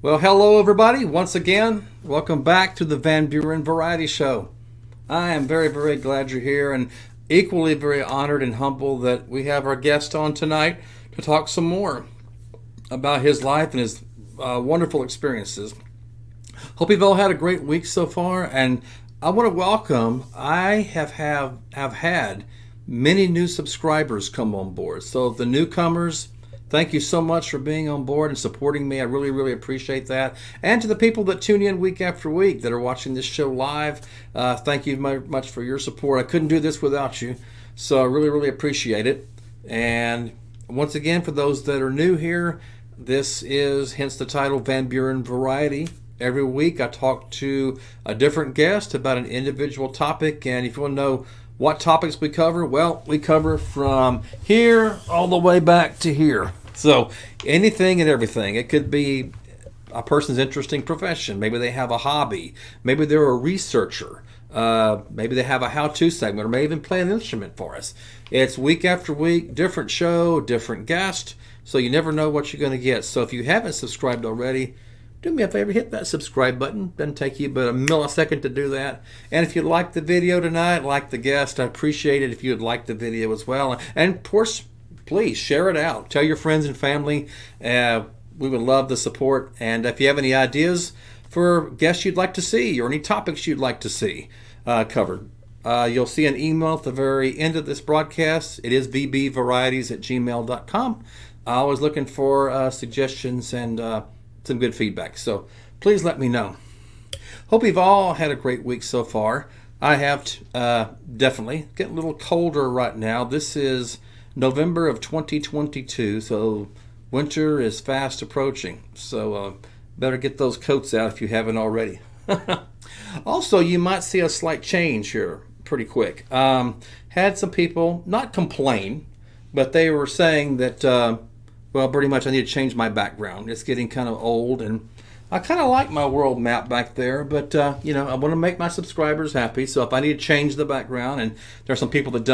Well, hello everybody. Once again, welcome back to the Van Buren Variety Show. I am very, very glad you're here and equally very honored and humble that we have our guest on tonight to talk some more about his life and his wonderful experiences. Hope you've all had a great week so far, and I want to welcome, I have had many new subscribers come on board. So the newcomers, thank you so much for being on board and supporting me. I really, really appreciate that. And to the people that tune in week after week that are watching this show live, thank you very much for your support. I couldn't do this without you, so I really, really appreciate it. And once again, for those that are new here, this is, hence the title, Van Buren Variety. Every week I talk to a different guest about an individual topic, and if you want to know what topics we cover, well, we cover from here all the way back to here. So anything and everything. It could be a person's interesting profession. Maybe they have a hobby. Maybe they're a researcher. Maybe they have a how-to segment, or may even play an instrument for us. It's week after week, different show, different guest, so you never know what you're going to get. So if you haven't subscribed already, do me a favor, hit that subscribe button. Doesn't take you but a millisecond to do that. And if you like the video tonight, like the guest, I appreciate it if you'd like the video as well. And of course, please share it out. Tell your friends and family. We would love the support. And if you have any ideas for guests you'd like to see or any topics you'd like to see covered, you'll see an email at the very end of this broadcast. It is vbvarieties@gmail.com. I'm always looking for suggestions and some good feedback. So please let me know. Hope you've all had a great week so far. I have definitely. Getting a little colder right now. This is November of 2022, so winter is fast approaching. So better get those coats out if you haven't already. Also, you might see a slight change here pretty quick. Had some people not complain, but they were saying that well, pretty much I need to change my background. It's getting kind of old, and I kind of like my world map back there, but I want to make my subscribers happy. So if I need to change the background, and there are some people that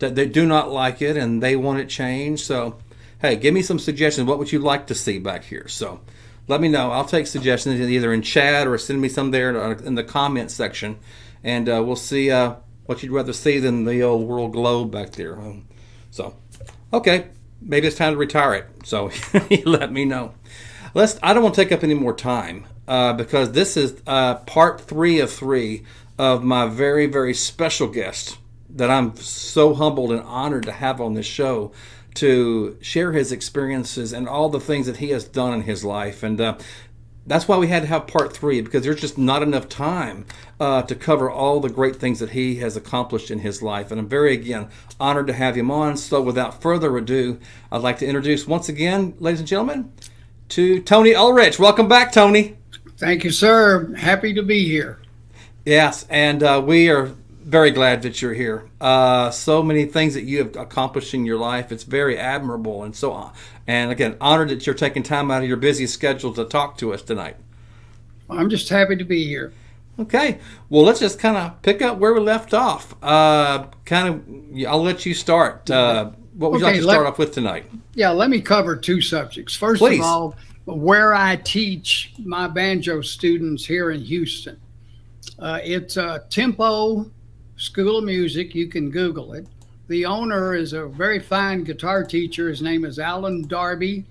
they do not like it and they want it changed, so hey, give me some suggestions. What would you like to see back here? So let me know. I'll take suggestions either in chat or send me some there in the comment section, and we'll see what you'd rather see than the old world globe back there. So okay. Maybe it's time to retire it. So you let me know. I don't want to take up any more time because this is part 3 of 3 of my very, very special guest that I'm so humbled and honored to have on this show to share his experiences and all the things that he has done in his life. And that's why we had to have part 3, because there's just not enough time to cover all the great things that he has accomplished in his life. And I'm very, again, honored to have him on. So without further ado, I'd like to introduce once again, ladies and gentlemen, to Tony Ullrich. Welcome back, Tony. Thank you, sir. Happy to be here. Yes, and we are very glad that you're here. So many things that you have accomplished in your life. It's very admirable, and so on. And again, honored that you're taking time out of your busy schedule to talk to us tonight. I'm just happy to be here. Okay, well, let's just kind of pick up where we left off. I'll let you start. What would you like to start off with tonight? Yeah, let me cover 2 subjects. First Please. of all, where I teach my banjo students here in Houston. It's a Tempo School of Music. You can Google it. The owner is a very fine guitar teacher. His name is Alan Darby.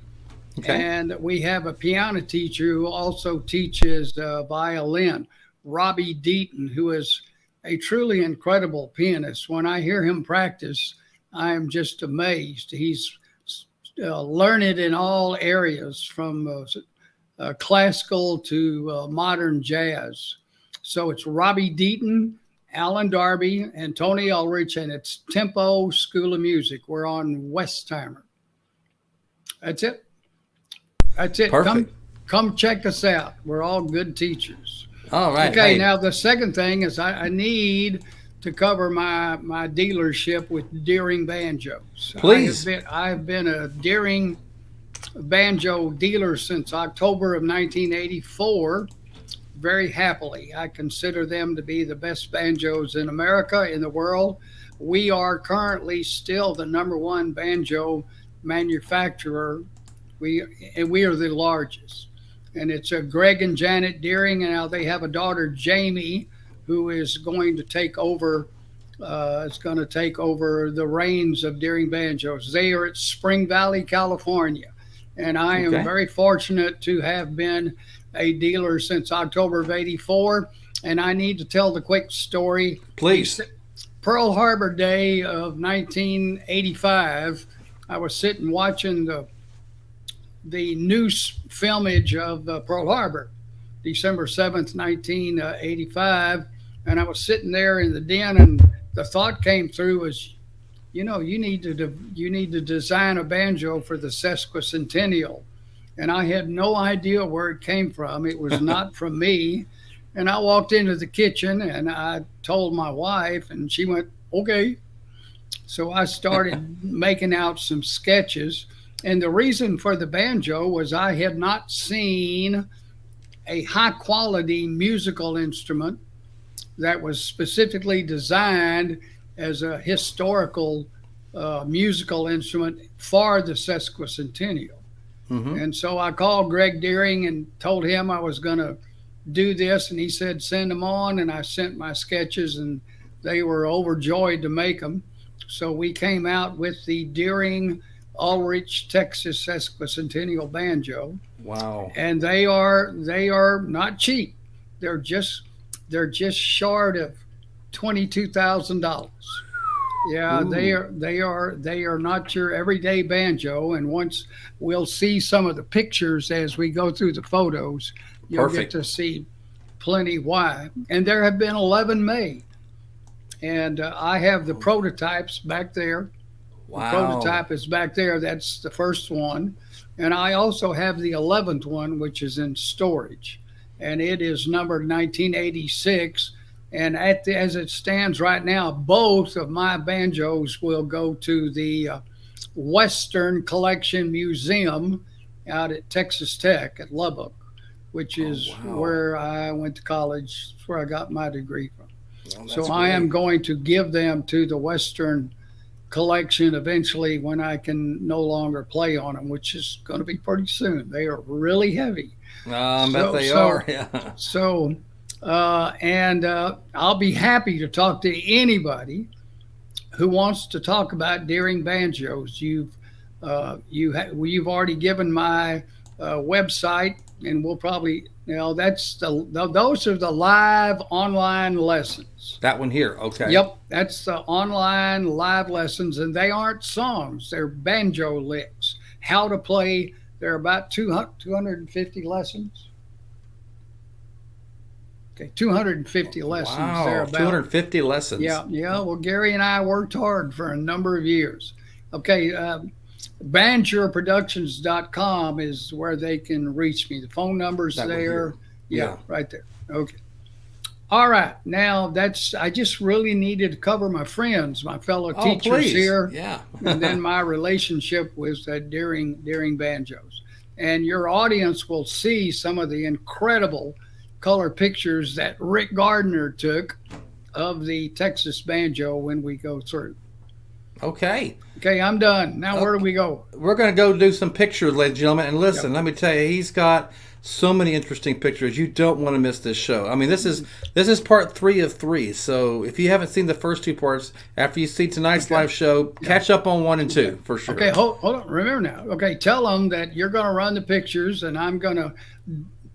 Okay. And we have a piano teacher who also teaches violin, Robbie Deaton, who is a truly incredible pianist. When I hear him practice, I am just amazed. He's learned in all areas, from classical to modern jazz. So it's Robbie Deaton, Alan Darby, and Tony Ullrich, and it's Tempo School of Music. We're on Westheimer. That's it. That's it. Perfect. Come check us out. We're all good teachers. All right. Okay, hey. Now the second thing is I need to cover my dealership with Deering Banjos. Please. I've been a Deering banjo dealer since October of 1984. Very happily. I consider them to be the best banjos in America, in the world. We are currently still the #1 banjo manufacturer. We are the largest. and it's a Greg and Janet Deering, and now they have a daughter, Jamie, who is going to take over. Is going to take over the reins of Deering Banjos. They are at Spring Valley, California, and I am very fortunate to have been a dealer since October of '84. And I need to tell the quick story. Please. Pearl Harbor Day of 1985, I was sitting watching the news filmage of Pearl Harbor, December 7th, 1985. And I was sitting there in the den, and the thought came through was, you need to design a banjo for the sesquicentennial. And I had no idea where it came from. It was not from me. And I walked into the kitchen and I told my wife, and she went, okay. So I started making out some sketches. And the reason for the banjo was I had not seen a high quality musical instrument that was specifically designed as a historical musical instrument for the sesquicentennial. And so I called Greg Deering and told him I was going to do this, and he said send them on, and I sent my sketches, and they were overjoyed to make them. So we came out with the Deering Ullrich Texas Sesquicentennial Banjo. Wow. And they are not cheap. They're just short of $22,000. Yeah, ooh. They are not your everyday banjo. And once we'll see some of the pictures as we go through the photos, you'll get to see plenty why. And there have been 11 made. And I have the prototypes back there. Wow. The prototype is back there. That's the first one. And I also have the 11th one, which is in storage. And it is numbered 1986. And as it stands right now, both of my banjos will go to the Western Collection Museum out at Texas Tech at Lubbock, which is where I went to college. It's where I got my degree from. Well, so I am going to give them to the Western Collection eventually when I can no longer play on them, which is going to be pretty soon. They are really heavy. I bet they are. Yeah. So, I'll be happy to talk to anybody who wants to talk about Deering banjos. You've already given my website, and we'll probably those are the live online lessons. That one here, okay. Yep, that's the online live lessons, and they aren't songs; they're banjo licks. How to play. There are about 250 lessons. Okay, 250 lessons. Wow, 250 lessons. Yeah. Well, Gary and I worked hard for a number of years. Okay, BanjerProductions.com is where they can reach me. The phone number's there. Yeah, right there. Okay. All right. Now I just really needed to cover my friends, my fellow teachers here. Yeah. And then my relationship with Deering banjos. And your audience will see some of the incredible color pictures that Rick Gardner took of the Texas banjo when we go through. Okay, I'm done. Now, where do we go? We're going to go do some pictures, ladies and gentlemen. And listen, let me tell you, he's got so many interesting pictures. You don't want to miss this show. I mean, this is part 3 of 3. So if you haven't seen the first 2 parts, after you see tonight's live show, catch up on 1 and 2 for sure. Okay, hold on. Remember now. Okay, tell them that you're going to run the pictures, and I'm going to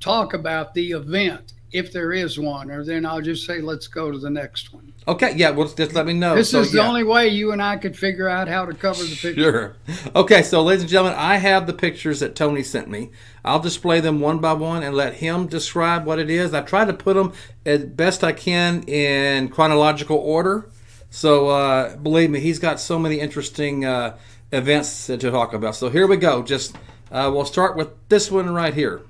talk about the event if there is one, or then I'll just say, let's go to the next one. Okay, yeah, well, just let me know. This is the only way you and I could figure out how to cover the picture. Sure. Okay, so ladies and gentlemen, I have the pictures that Tony sent me. I'll display them one by one and let him describe what it is. I try to put them as best I can in chronological order. So believe me, he's got so many interesting events to talk about. So here we go. We'll start with this one right here.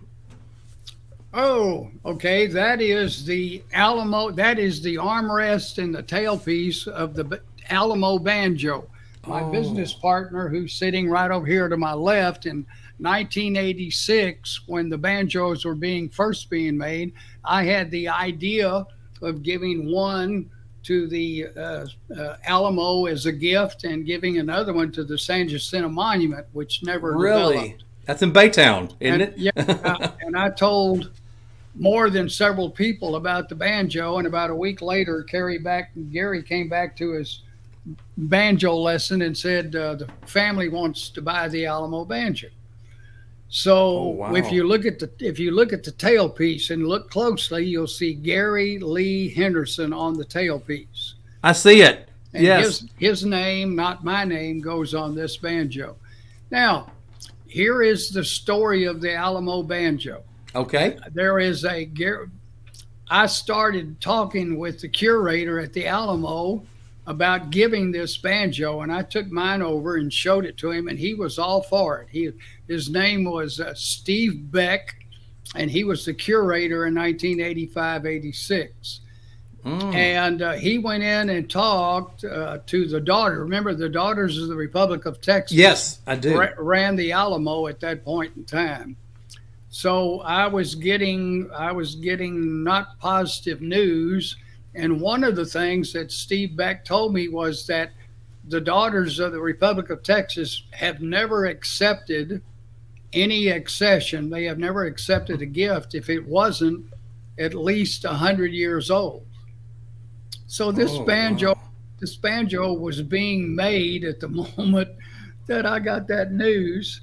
Oh, okay. That is the Alamo. That is the armrest and the tailpiece of the Alamo banjo. My business partner, who's sitting right over here to my left, in 1986, when the banjos were first being made, I had the idea of giving one to the Alamo as a gift and giving another one to the San Jacinto Monument, which never developed. That's in Baytown, isn't And it? yeah, and I told more than several people about the banjo. And about a week later, Gary came back to his banjo lesson and said the family wants to buy the Alamo banjo. Oh, So wow. if you look at the tailpiece and look closely, you'll see Gary Lee Henderson on the tailpiece, I see it. and Yes. his name, not my name, goes on this banjo. Now, here is the story of the Alamo banjo. Okay. There is a I started talking with the curator at the Alamo about giving this banjo, and I took mine over and showed it to him, and he was all for it. His name was Steve Beck, and he was the curator in 1985-86. And he went in and talked to the daughter. Remember, the Daughters of the Republic of Texas. Yes, I do. Ran the Alamo at that point in time. So I was getting not positive news, and one of the things that Steve Beck told me was that the Daughters of the Republic of Texas have never accepted any accession. They have never accepted a gift if it wasn't at least 100 years old. So this Wow. banjo was being made at the moment that I got that news.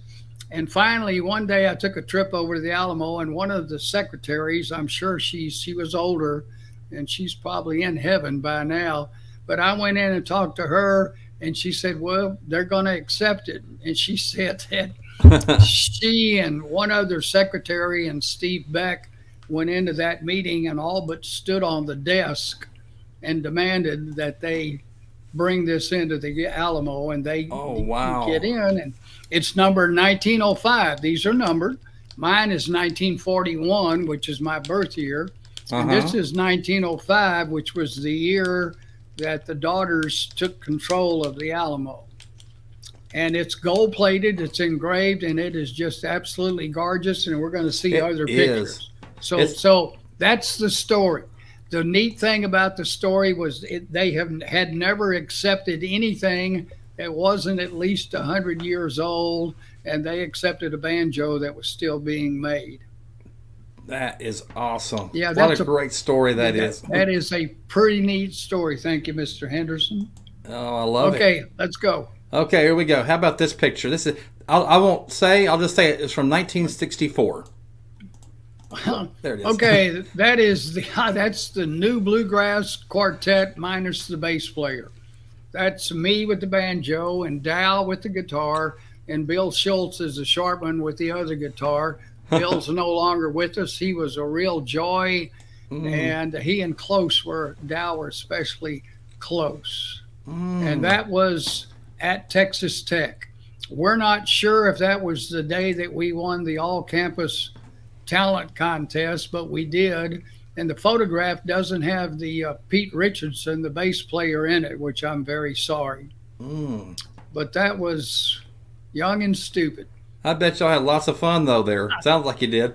And finally, one day I took a trip over to the Alamo, and one of the secretaries, I'm sure she was older, and she's probably in heaven by now, but I went in and talked to her, and she said, well, they're going to accept it. And she said that she and one other secretary and Steve Beck went into that meeting and all but stood on the desk and demanded that they bring this into the Alamo, and they Oh, wow. get in. And it's number 1905. These are numbered. Mine is 1941, which is my birth year. And this is 1905, which was the year that the Daughters took control of the Alamo. And it's gold plated, it's engraved, and it is just absolutely gorgeous. And we're going to see It other is. pictures. So that's the story. The neat thing about the story was they had never accepted anything that wasn't at least 100 years old, and they accepted a banjo that was still being made. That is awesome. Yeah, what a great story that is. That is a pretty neat story. Thank you, Mr. Henderson. Oh, I love it. Okay, let's go. Okay, here we go. How about this picture? This is I'll just say it's from 1964. There it is. Okay, that's the new bluegrass quartet minus the bass player. That's me with the banjo and Dow with the guitar, and Bill Schultz is the sharpman with the other guitar. Bill's no longer with us. He was a real joy, and he and Dow were especially close. And that was at Texas Tech. We're not sure if that was the day that we won the all-campus talent contest, but we did. And the photograph doesn't have the Pete Richardson, the bass player, in it, which I'm very sorry. But that was young and stupid. I bet y'all had lots of fun though there. Sounds like you did.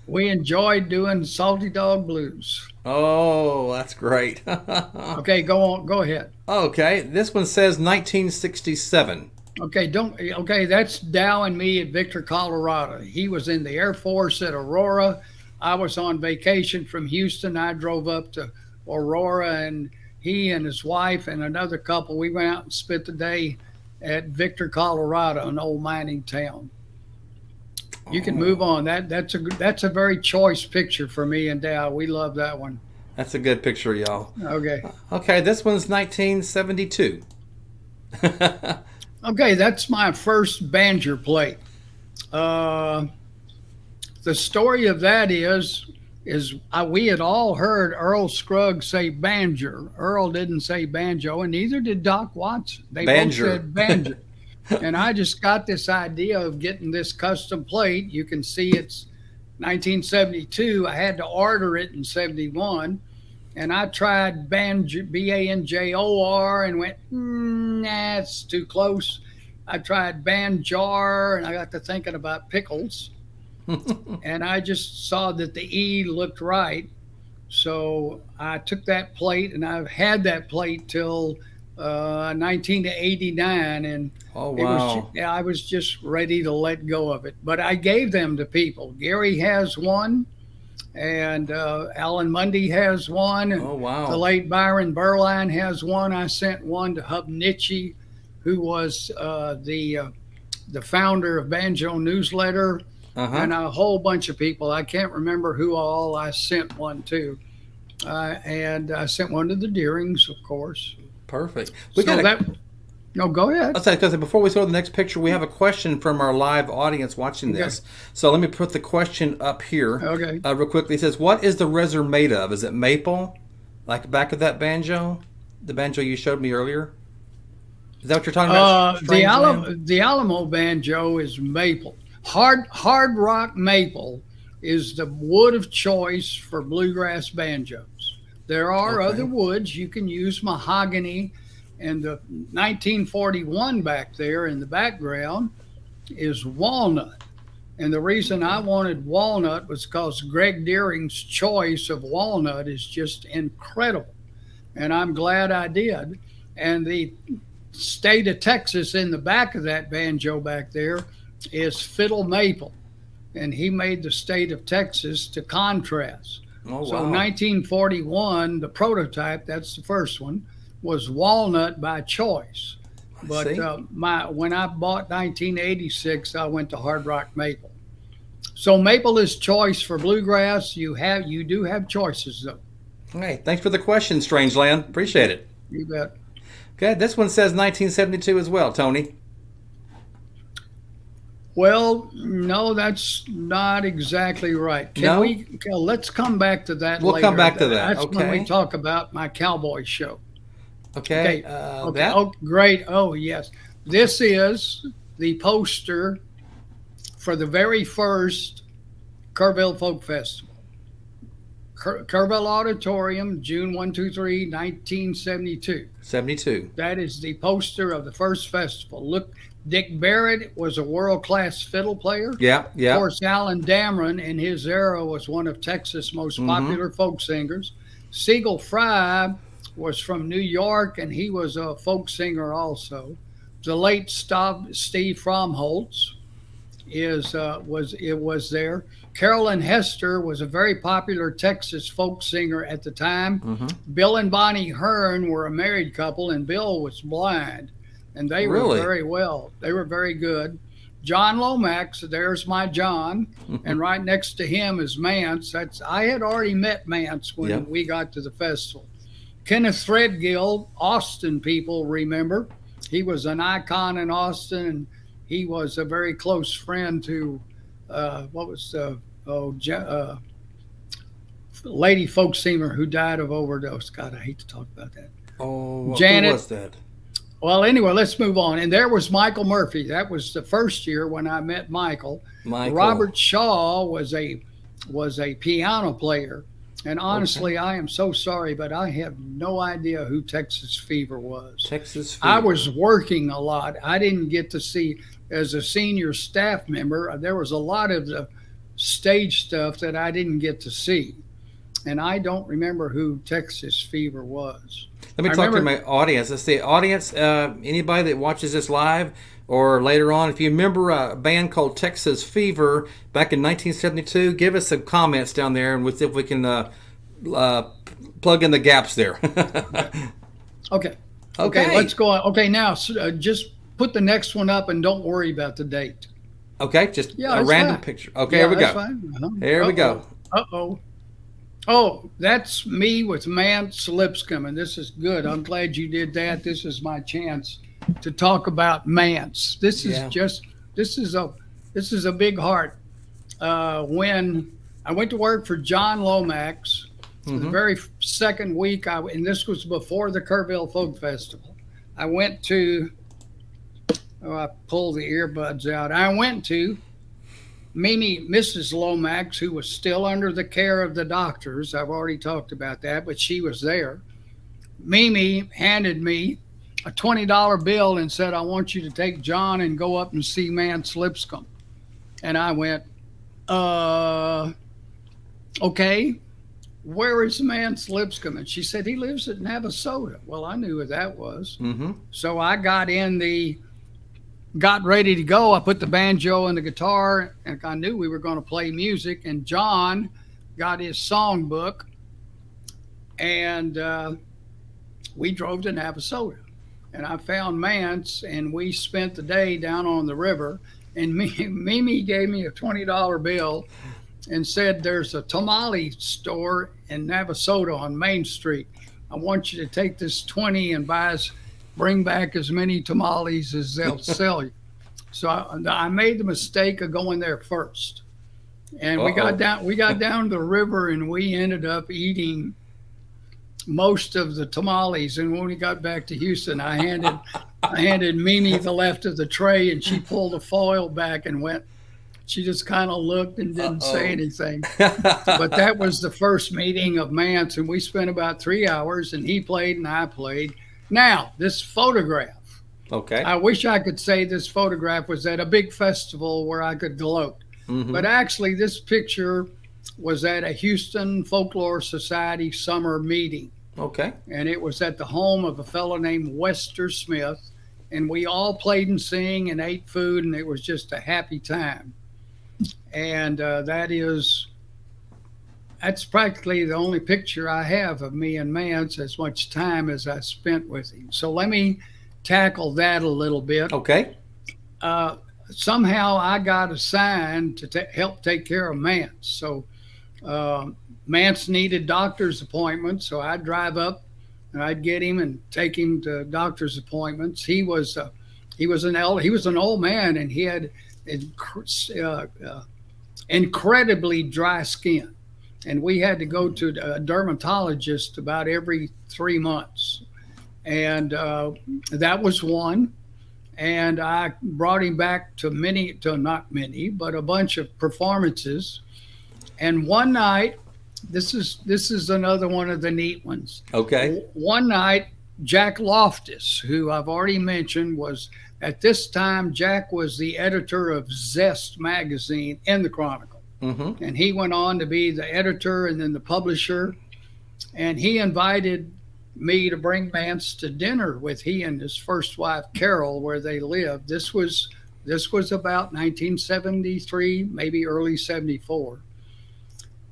we enjoyed doing Salty Dog Blues. Oh, that's great. Okay, go on. Go ahead. Okay, this one says 1967. Okay, that's Dow and me at Victor, Colorado. He was in the Air Force at Aurora. I was on vacation from Houston. I drove up to Aurora, and he and his wife and another couple, we went out and spent the day at Victor, Colorado, an old mining town. You can move on. That's a very choice picture for me and Dow. We love that one. That's a good picture, y'all. Okay. Okay, this one's 1972. Okay, that's my first Banjer plate. The story of that is we had all heard Earl Scruggs say Banjer. Earl didn't say banjo, and neither did Doc Watson. They both said Banjer. And I just got this idea of getting this custom plate. You can see it's 1972. I had to order it in 71. And I tried Banjor, Banjor, and went, nah, it's too close. I tried Banjar, and I got to thinking about pickles. And I just saw that the E looked right. So I took that plate, and I've had that plate till 1989, and Oh, wow. I was just ready to let go of it. But I gave them to people. Gary has one, and Alan Mundy has one. Oh, The wow. late Byron Berline has one. I sent one to Hub Nitchie, who was the founder of Banjo Newsletter, Uh-huh. and a whole bunch of people. I can't remember who all I sent one to. And I sent one to the Deerings, of course. Perfect. We got So a that, no, go ahead. I'll say, because before we go to the next picture, we have a question from our live audience watching Okay. this. So let me put the question up here Okay. real quickly. It says, what is the reser made of? Is it maple? Like the back of that banjo? The banjo you showed me earlier? Is that what you're talking about, Strangeland? The Alamo banjo is maple. Hard rock maple is the wood of choice for bluegrass banjos. There are Okay. other woods. You can use mahogany, and the 1941 back there in the background is walnut. And the reason I wanted walnut was because Greg Deering's choice of walnut is just incredible. And I'm glad I did. And the state of Texas in the back of that banjo back there is fiddle maple. And he made the state of Texas to contrast. Oh, So wow. 1941, the prototype, that's the first one, was walnut by choice. But See? when I bought 1986, I went to hard rock maple. So maple is choice for bluegrass. You do have choices though. Hey, thanks for the question, Strangeland. Appreciate it. You bet. Okay, this one says 1972 as well, Tony. Well, no, that's not exactly right. No? Let's come back to that We'll later. come back to that. That's when Okay. we talk about my cowboy show. Okay. Okay. That? Oh, great. Oh, yes. This is the poster for the very first Kerrville Folk Festival. Kerrville Auditorium, June 1, 2, 3, 1972. 72. That is the poster of the first festival. Look, Dick Barrett was a world-class fiddle player. Yeah, Of yeah. course, Alan Dameron in his era was one of Texas' most popular folk singers. Siegel Fry was from New York, and he was a folk singer also. The late Steve Fromholtz was there. Carolyn Hester was a very popular Texas folk singer at the time. Bill and Bonnie Hearn were a married couple, and Bill was blind, and they Really? were very well. They were very good. John Lomax, there's my John, and right next to him is Mance. I had already met Mance when Yep. we got to the festival. Kenneth Threadgill, Austin people remember. He was an icon in Austin, and he was a very close friend to lady folk singer who died of overdose. God, I hate to talk about that. Oh, Janet. who was that? Well, anyway, let's move on. And there was Michael Murphy. That was the first year when I met Michael. Michael. Robert Shaw was a piano player. And honestly, I am so sorry, but I have no idea who Texas Fever was. Texas I Fever. was working a lot. I didn't get to see, as a senior staff member, there was a lot of the stage stuff that I didn't get to see. And I don't remember who Texas Fever was. Let me talk to my audience. Let's see, audience, anybody that watches this live or later on, if you remember a band called Texas Fever back in 1972, give us some comments down there, and we'll see if we can plug in the gaps there. Okay. Okay. Let's go on. Okay, now just put the next one up and don't worry about the date. Okay, just Yeah, a that's random fine. picture. Okay, Yeah, here we that's go. fine. Uh-huh. Here we go. Uh-oh. Oh, that's me with Mance Lipscomb, and this is good. I'm glad you did that. This is my chance to talk about Mance. This is this is a big heart. When I went to work for John Lomax, the very second week, and this was before the Kerrville Folk Festival, I went to. Oh, I pulled the earbuds out. I went to Mrs. Lomax, who was still under the care of the doctors. I've already talked about that, but she was there. Mimi handed me a $20 bill and said, I want you to take John and go up and see Mance Lipscomb. And I went, okay. where is Mance Lipscomb? And she said, he lives at Navasota. Well, I knew who that was. Mm-hmm. So I got ready to go. I put the banjo and the guitar, and I knew we were going to play music. And John got his songbook, and we drove to Navasota. And I found Mance, and we spent the day down on the river. And Mimi gave me a $20 bill and said, there's a tamale store in Navasota on Main Street. I want you to take this 20 and bring back as many tamales as they'll sell you. So I made the mistake of going there first. And we got down to the river, and we ended up eating most of the tamales. And when we got back to Houston, I handed Mimi the left of the tray, and she pulled the foil back and went. She just kind of looked and didn't say anything. But that was the first meeting of Mance, and we spent about 3 hours, and he played and I played. Now, this photograph. Okay. I wish I could say this photograph was at a big festival where I could gloat. Mm-hmm. But actually, this picture was at a Houston Folklore Society summer meeting. Okay. And it was at the home of a fellow named Wester Smith. And we all played and sang and ate food, and it was just a happy time. And that's practically the only picture I have of me and Mance, as much time as I spent with him. So let me tackle that a little bit. Okay. Somehow I got assigned to help take care of Mance. So Mance needed doctor's appointments, so I'd drive up and I'd get him and take him to doctor's appointments. He was an old man, and he had incredibly dry skin, and we had to go to a dermatologist about every 3 months, and that was one. And I brought him back to not many, but a bunch of performances. And one night, this is another one of the neat ones. Okay. One night, Jack Loftus, who I've already mentioned, was at this time, Jack was the editor of Zest magazine in the Chronicle. Mm-hmm. And he went on to be the editor and then the publisher. And he invited me to bring Mance to dinner with he and his first wife, Carol, where they lived. This was about 1973, maybe early 74.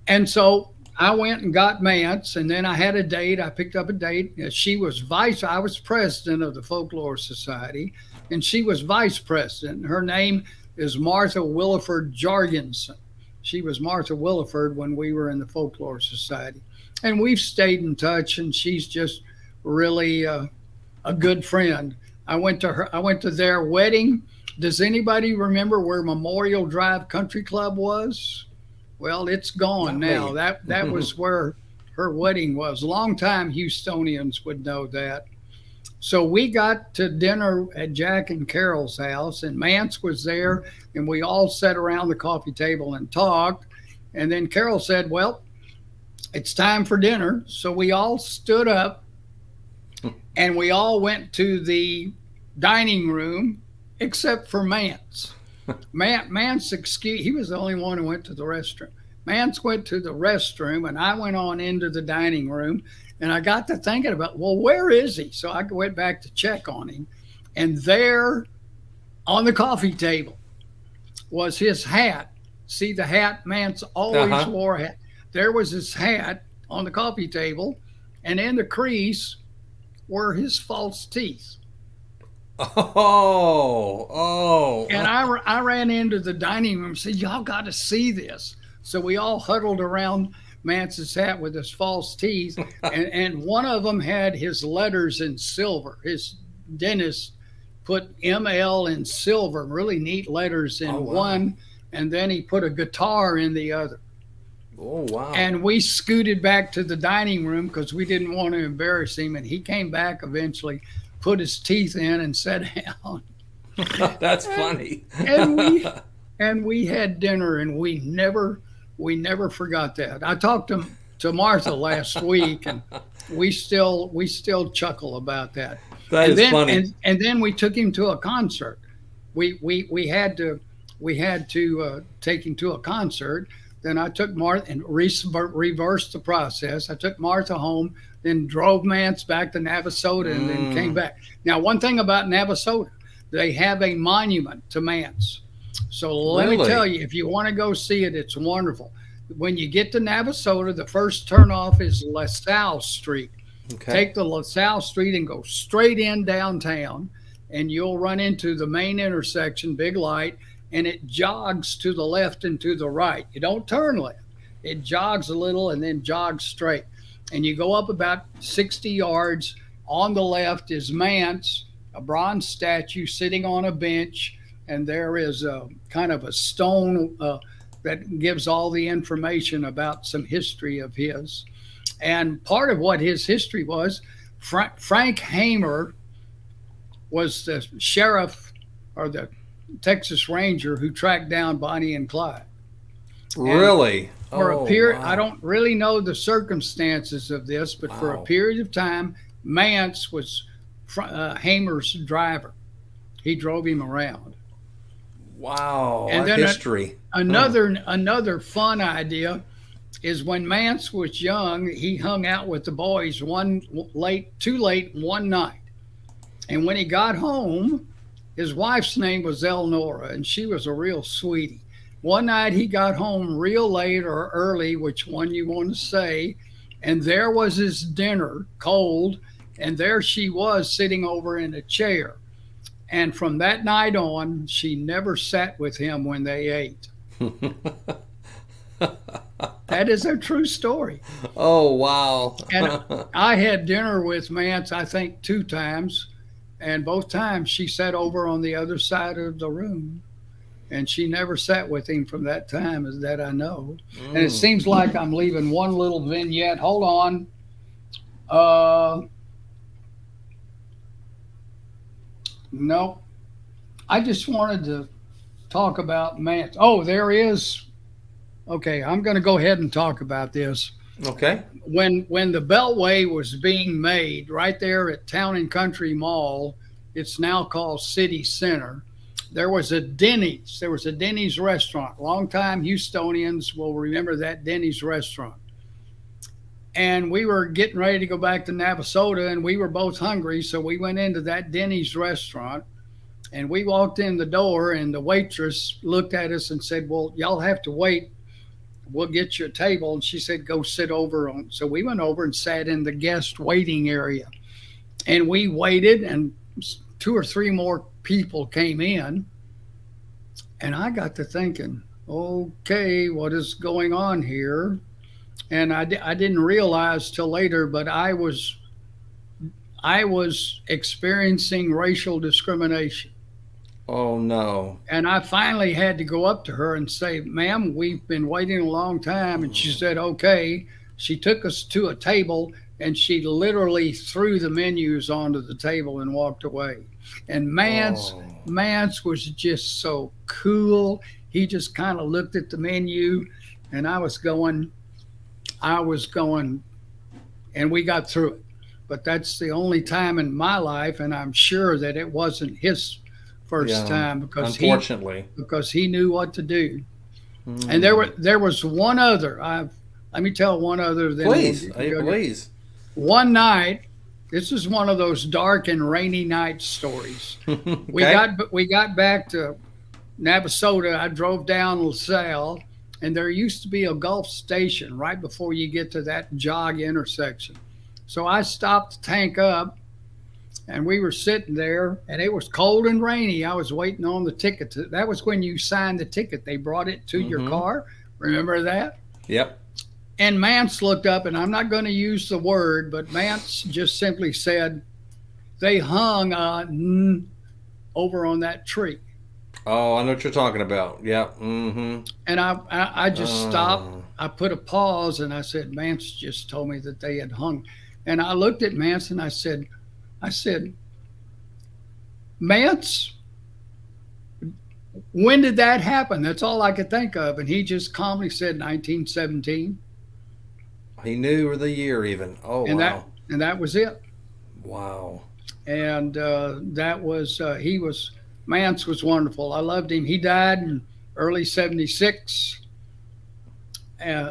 And so I went and got Mance, and then I had a date. I picked up a date. I was president of the Folklore Society, and she was vice president. Her name is Martha Williford Jorgensen. She was Martha Williford when we were in the Folklore Society. And we've stayed in touch, and she's just really a good friend. I went to their wedding. Does anybody remember where Memorial Drive Country Club was? Well, it's gone now. That was where her wedding was. Longtime Houstonians would know that. So we got to dinner at Jack and Carol's house, and Mance was there, and we all sat around the coffee table and talked. And then Carol said, well, it's time for dinner. So we all stood up, and we all went to the dining room, except for Mance. Mance he was the only one who went to the restroom. Mance went to the restroom, and I went on into the dining room, and I got to thinking about, well, where is he? So I went back to check on him, and there on the coffee table was his hat. See the hat? Mance always wore a hat. There was his hat on the coffee table, and in the crease were his false teeth. Oh. And I ran into the dining room and said, y'all got to see this. So we all huddled around Mance's hat with his false teeth, and one of them had his letters in silver. His dentist put ML in silver, really neat letters in one, and then he put a guitar in the other. Oh, wow. And we scooted back to the dining room because we didn't want to embarrass him, and he came back eventually, put his teeth in, and sat down. That's funny. and we had dinner, and we never forgot that. I talked to Martha last week, and we still chuckle about that. That is funny. And then we took him to a concert. We had to take him to a concert. Then I took Martha and reversed the process. I took Martha home, then drove Mance back to Navasota, and then came back. Now, one thing about Navasota, they have a monument to Mance. So let me tell you, if you want to go see it, it's wonderful. When you get to Navasota, the first turnoff is LaSalle Street. Okay. Take the LaSalle Street and go straight in downtown, and you'll run into the main intersection, big light, and it jogs to the left and to the right. You don't turn left. It jogs a little and then jogs straight. And you go up about 60 yards. On the left is Mance, a bronze statue sitting on a bench, and there is a kind of a stone that gives all the information about some history of his. And part of what his history was, Frank Hamer was the sheriff or the Texas Ranger who tracked down Bonnie and Clyde. Really? For a period, wow. I don't really know the circumstances of this, but for a period of time, Mance was Hamer's driver. He drove him around. Wow, and then history. Another fun idea is when Mance was young, he hung out with the boys too late one night. And when he got home, his wife's name was Elnora, and she was a real sweetie. One night he got home real late or early, which one you want to say, and there was his dinner, cold, and there she was sitting over in a chair. And from that night on, she never sat with him when they ate. That is a true story. Oh, wow. And I had dinner with Mance, I think, 2 times. And both times she sat over on the other side of the room. And she never sat with him from that time, as that I know. And it seems like I'm leaving one little vignette. Hold on. No. I just wanted to talk about Mance. Oh, there is. Okay, I'm going to go ahead and talk about this. Okay. When the Beltway was being made right there at Town and Country Mall, it's now called City Center, there was a Denny's. There was a Denny's restaurant. Longtime Houstonians will remember that Denny's restaurant. And we were getting ready to go back to Navasota, and we were both hungry, so we went into that Denny's restaurant. And we walked in the door, and the waitress looked at us and said, "Well, y'all have to wait. We'll get you a table." And she said, "Go sit over on." So we went over and sat in the guest waiting area. And we waited, and 2 or 3 more people came in. And I got to thinking, okay, what is going on here? And I didn't realize till later, but I was experiencing racial discrimination. Oh, no. And I finally had to go up to her and say, "Ma'am, we've been waiting a long time." And she said, okay. She took us to a table, and she literally threw the menus onto the table and walked away. And Mance was just so cool. He just kind of looked at the menu, and I was going, and we got through it. But that's the only time in my life, and I'm sure that it wasn't his first time, because unfortunately, because he knew what to do. And there was one other. Let me tell one other. Please. One night, this is one of those dark and rainy night stories. Okay. We got back to Navasota. I drove down LaSalle, and there used to be a Gulf station right before you get to that jog intersection. So I stopped to tank up, and we were sitting there, and it was cold and rainy. I was waiting on the ticket. That was when you signed the ticket. They brought it to your car. Remember that? Yep. And Mance looked up, and I'm not going to use the word, but Mance just simply said, "They hung over on that tree." Oh, I know what you're talking about. Yeah. Mm-hmm. And I just stopped. I put a pause, and I said, "Mance just told me that they had hung." And I looked at Mance, and I said, "Mance, when did that happen?" That's all I could think of. And he just calmly said, 1917. He knew the year even. Oh, and wow. That was it. Wow. And that was, Mance was wonderful. I loved him. He died in early 76.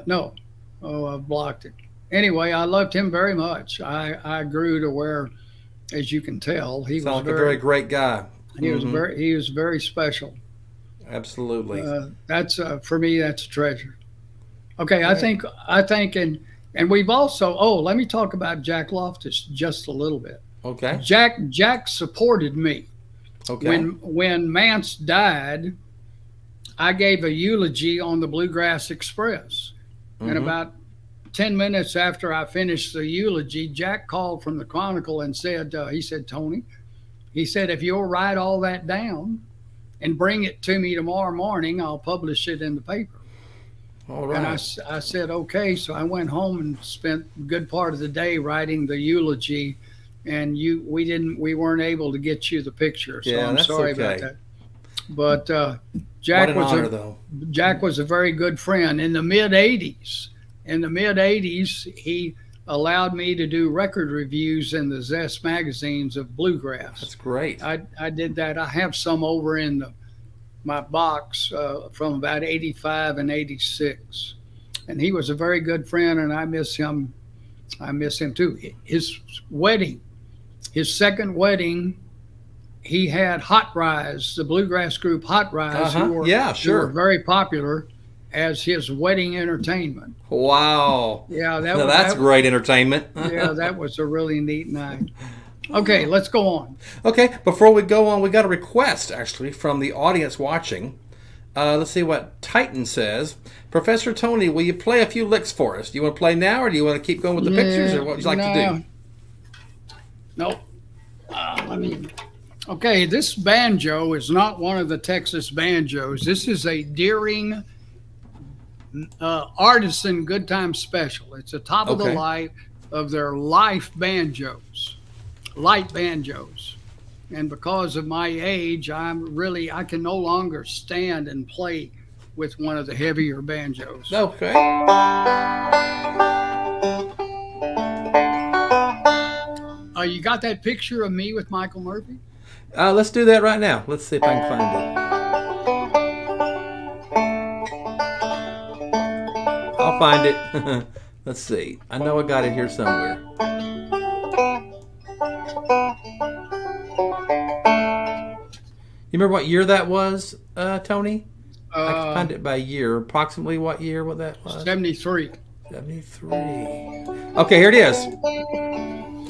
No, oh, I've blocked it. Anyway, I loved him very much. I grew to where, as you can tell, Sound like a very great guy. Mm-hmm. he was very special. Absolutely. That's for me. That's a treasure. Okay, Right. I think, and we've also. Oh, let me talk about Jack Loftus just a little bit. Okay. Jack supported me Okay. when Mance died. I gave a eulogy on the Bluegrass Express, and Mm-hmm. about 10 minutes after I finished the eulogy, Jack called from the Chronicle and said, he said, Tony, he said, if you'll write all that down and bring it to me tomorrow morning, I'll publish it in the paper. All And right. I said, okay. So I went home and spent a good part of the day writing the eulogy. And we weren't able to get you the picture. So Yeah, I'm that's sorry okay. about that. But What Jack an was honor, though. Jack was a very good friend. In the mid 80s, he allowed me to do record reviews in the Zest magazines of bluegrass. That's great. I did that. I have some over in my box from about 85 and 86. And he was a very good friend, and I miss him. I miss him too. His second wedding, he had Hot Rise, the bluegrass group Hot Rise, Yeah, who were sure. very popular, as his wedding entertainment. Wow. Yeah, Now that's great entertainment. Yeah, that was a really neat night. Okay, let's go on. Okay, before we go on, we got a request actually from the audience watching. Let's see what Titan says. Professor Tony, will you play a few licks for us? Do you want to play now, or do you want to keep going with the pictures, or what would you like to do? Nope. Okay, this banjo is not one of the Texas banjos. This is a Deering Artisan Good Time Special. It's a top of the line of their light banjos. And because of my age, I can no longer stand and play with one of the heavier banjos. Okay. You got that picture of me with Michael Murphy? Let's do that right now. Let's see if I can find it. I'll find it. Let's see. I know I got it here somewhere. You remember what year that was, Tony? I can find it by year. Approximately what year what that was? 73. 73. Okay, here it is.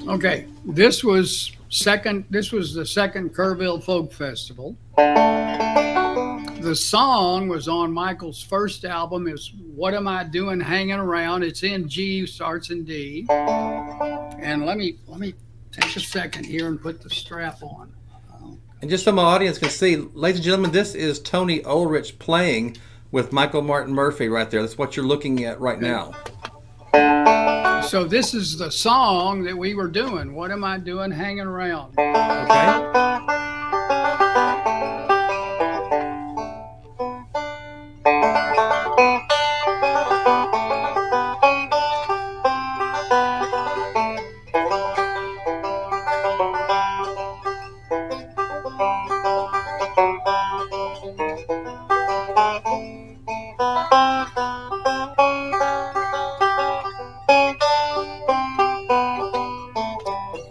Okay, this was the second Kerrville Folk Festival. The song was on Michael's first album. It's What Am I Doing Hanging Around? It's in G, starts in D. And let me take a second here and put the strap on. And just so my audience can see, ladies and gentlemen, this is Tony Ullrich playing with Michael Martin Murphy right there. That's what you're looking at right now. So this is the song that we were doing. What am I doing hanging around? Okay.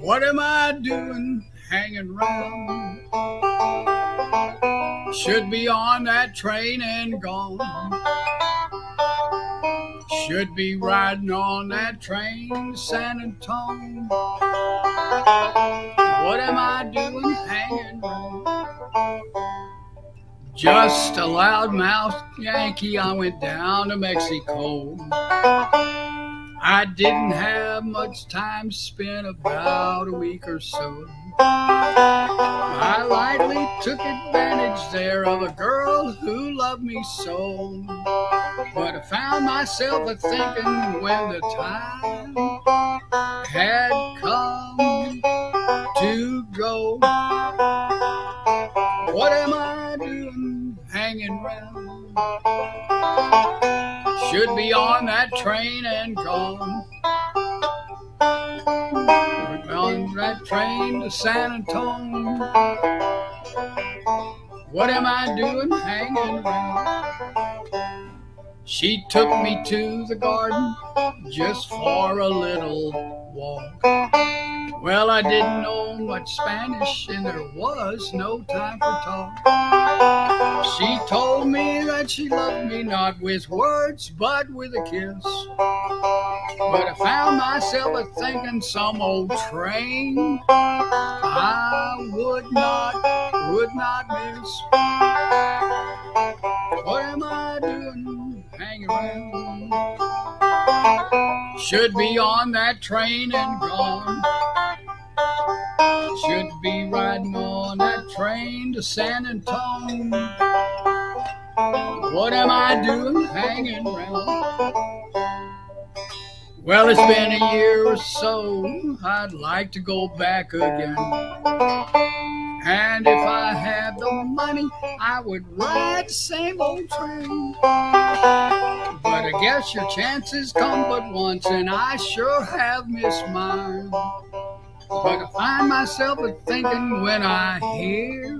What am I doing hanging around? Should be on that train and gone. Should be riding on that train to San Antonio. What am I doing hanging around? Just a loudmouth Yankee, I went down to Mexico. I didn't have much time to spend, about a week or so. I lightly took advantage there of a girl who loved me so. But I found myself a-thinking when the time had come to go. What am I doing hanging around? Should be on that train and gone. On that train to San Antonio. What am I doing hanging around? She took me to the garden just for a little walk. Well, I didn't know much Spanish and there was no time for talk. She told me that she loved me not with words but with a kiss. But I found myself a thinking some old train I would not miss. What am I doing hanging around? Should be on that train and gone. Should be riding on that train to San Antonio. What am I doing hanging around? Well, it's been a year or so. I'd like to go back again. And if I had the money, I would ride the same old train. But I guess your chances come but once, and I sure have missed mine. But I find myself a thinking when I hear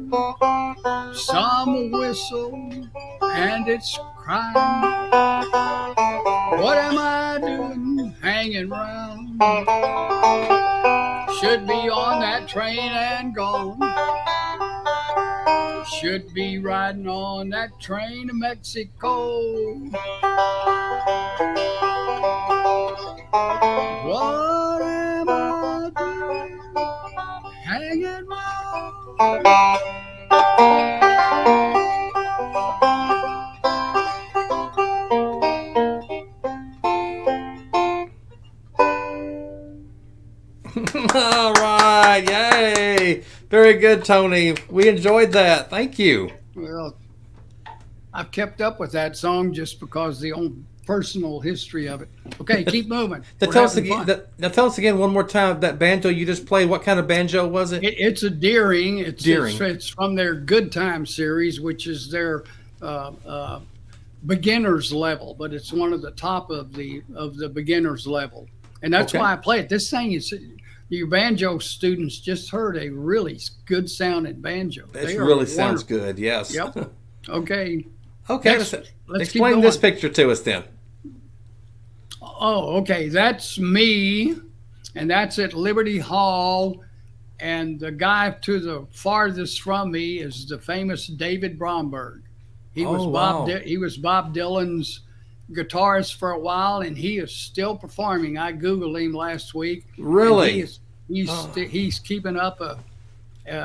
some whistle and it's crying. What am I doing hanging around? Should be on that train and gone. Should be riding on that train to Mexico. What am I doing hanging around? All right, yay! Very good, Tony. We enjoyed that. Thank you. Well, I've kept up with that song just because of the own personal history of it. Okay, keep moving. Now tell us again one more time that banjo you just played. What kind of banjo was it? It's a Deering. Deering. It's from their Good Time series, which is their beginner's level, but it's one of the top of the beginner's level, and that's why I play it. This thing is. Your banjo students just heard a really good sounding banjo. It really sounds good, yes. Yep. Okay. Let's explain this picture to us then. Oh, okay. That's me, and that's at Liberty Hall. And the guy to the farthest from me is the famous David Bromberg. He was Bob Dylan's guitarist for a while, and he is still performing. I Googled him last week. Really? He's keeping up.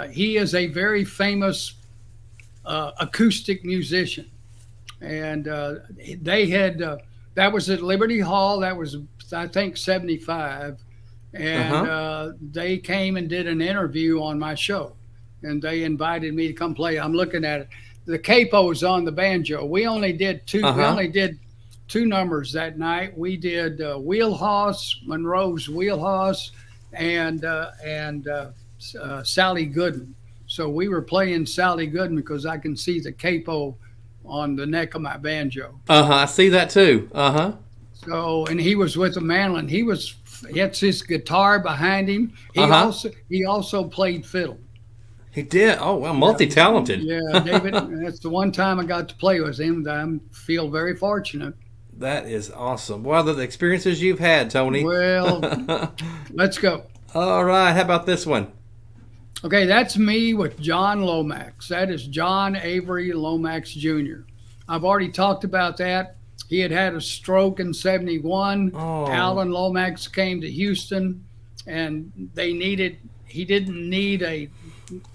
He is a very famous acoustic musician, and they had that was at Liberty Hall. That was, I think, 75, and they came and did an interview on my show, and they invited me to come play. I'm looking at it. The capo's on the banjo. We only did two. We only did two numbers that night. We did Wheelhouse, Monroe's Wheelhouse, and Sally Gooden. So we were playing Sally Gooden because I can see the capo on the neck of my banjo. I see that too. So, and he was with a mandolin. He had his guitar behind him. He also played fiddle. He did. Oh, well, multi-talented. Yeah, David. That's the one time I got to play with him. I feel very fortunate. That is awesome. What are the experiences you've had, Tony? Well, let's go. All right. How about this one? Okay, that's me with John Lomax. That is John Avery Lomax Jr. I've already talked about that. He had a stroke in 71. Alan Lomax came to Houston, and he didn't need a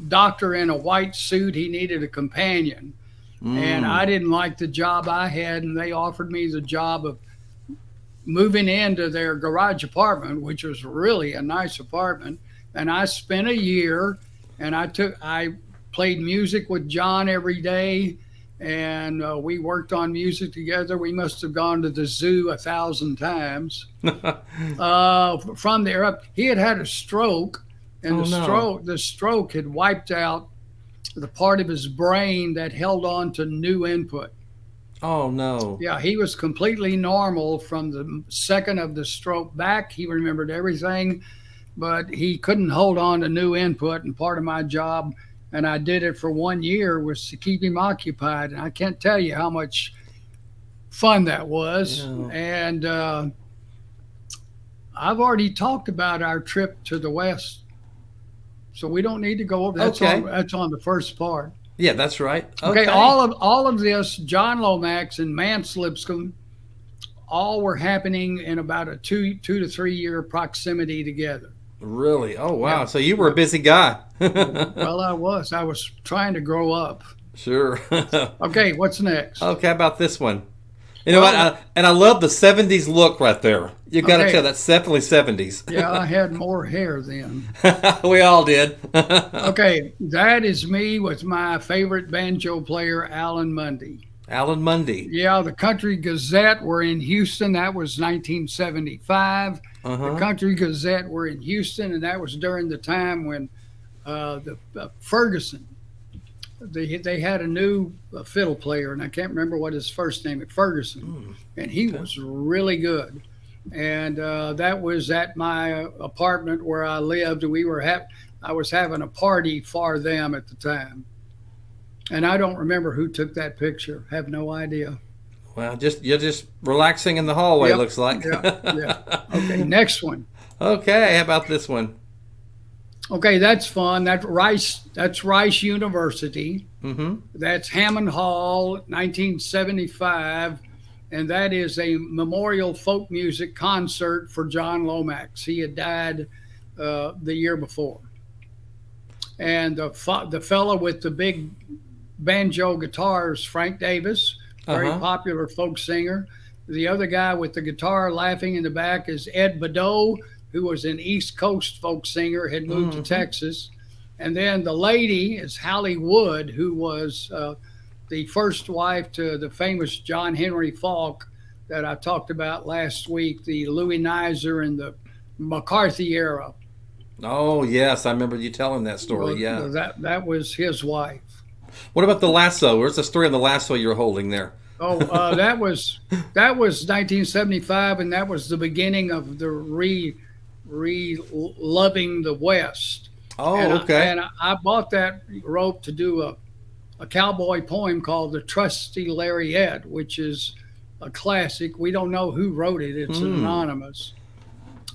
doctor in a white suit. He needed a companion. And I didn't like the job I had, and they offered me the job of moving into their garage apartment, which was really a nice apartment. And I spent a year, and I played music with John every day, and we worked on music together. We must have gone to the zoo 1,000 times. From there up, he had a stroke, and the stroke had wiped out the part of his brain that held on to new input. Oh, no. Yeah, he was completely normal from the second of the stroke back. He remembered everything, but he couldn't hold on to new input. And part of my job, and I did it for 1 year, was to keep him occupied. And I can't tell you how much fun that was. Yeah. And I've already talked about our trip to the West, so we don't need to go over. Okay. That's on the first part. Yeah, that's right. Okay, Okay. all of this, John Lomax and Mance Lipscomb, all were happening in about a two to 3 year proximity together. Really? Oh, wow. Yeah. So you were a busy guy. Well, I was trying to grow up. Sure. Okay, what's next? Okay, how about this one? You know Well, what? I love the 70s look right there. You got to Okay. tell that's definitely 70s. Yeah, I had more hair then. We all did. Okay, that is me with my favorite banjo player, Alan Mundy. Alan Mundy. Yeah, the Country Gazette were in Houston. That was 1975. The Uh-huh. Country Gazette were in Houston, and that was during the time when Ferguson, they had a new fiddle player, and I can't remember what his first name is, Ferguson, and he was really good. And that was at my apartment where I lived. I was having a party for them at the time, and I don't remember who took that picture. Have no idea. Well, you're just relaxing in the hallway, Yep. looks like. Yeah. Okay, next one. Okay, how about this one? Okay, that's fun. That's Rice University. Mm-hmm. That's Hammond Hall, 1975, and that is a memorial folk music concert for John Lomax. He had died the year before, and the fellow with the big banjo guitars, Frank Davis, very popular folk singer. The other guy with the guitar laughing in the back is Ed Badeau, who was an East Coast folk singer, had moved to Texas. And then the lady is Hallie Wood, who was the first wife to the famous John Henry Falk that I talked about last week, the Louis Nizer and the McCarthy era. Oh, yes, I remember you telling that story, yeah. That was his wife. What about the lasso? Where's the story on the lasso you're holding there? Oh, that was 1975, and that was the beginning of the loving the West. Oh, and okay. I bought that rope to do a cowboy poem called "The Trusty Lariat," which is a classic. We don't know who wrote it; it's anonymous.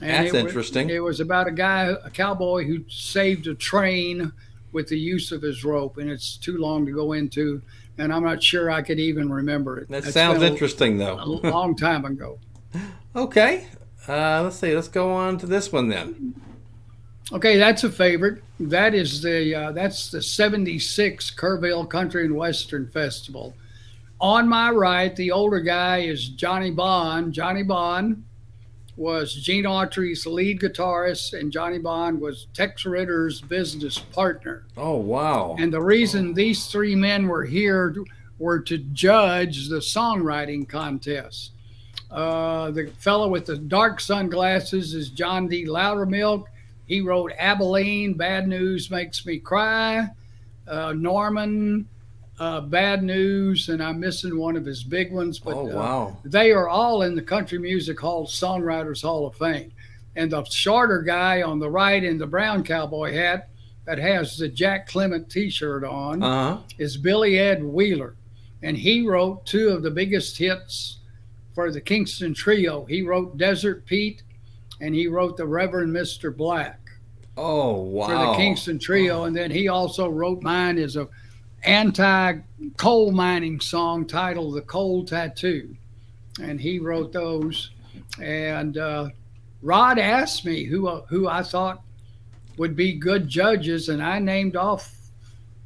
And That's interesting. It was about a cowboy who saved a train with the use of his rope, and it's too long to go into, and I'm not sure I could even remember it. That sounds interesting, A though. long time ago. Okay. Let's see. Let's go on to this one then. Okay, that's a favorite. That's the 76 Kerrville Country and Western Festival. On my right, the older guy is Johnny Bond. Johnny Bond was Gene Autry's lead guitarist, and Johnny Bond was Tex Ritter's business partner. Oh, wow. And the reason these three men were here were to judge the songwriting contest. The fellow with the dark sunglasses is John D. Loudermilk. He wrote Abilene, Bad News Makes Me Cry, Norman, Bad News, and I'm missing one of his big ones. But wow. They are all in the Country Music Hall Songwriters Hall of Fame. And the shorter guy on the right in the brown cowboy hat that has the Jack Clement t-shirt on is Billy Ed Wheeler. And he wrote two of the biggest hits for the Kingston Trio. He wrote Desert Pete, and he wrote the Reverend Mr. Black. Oh, wow. For the Kingston Trio. And then he also wrote mine as a anti-coal mining song titled The Coal Tattoo. And he wrote those. And Rod asked me who I thought would be good judges, and I named off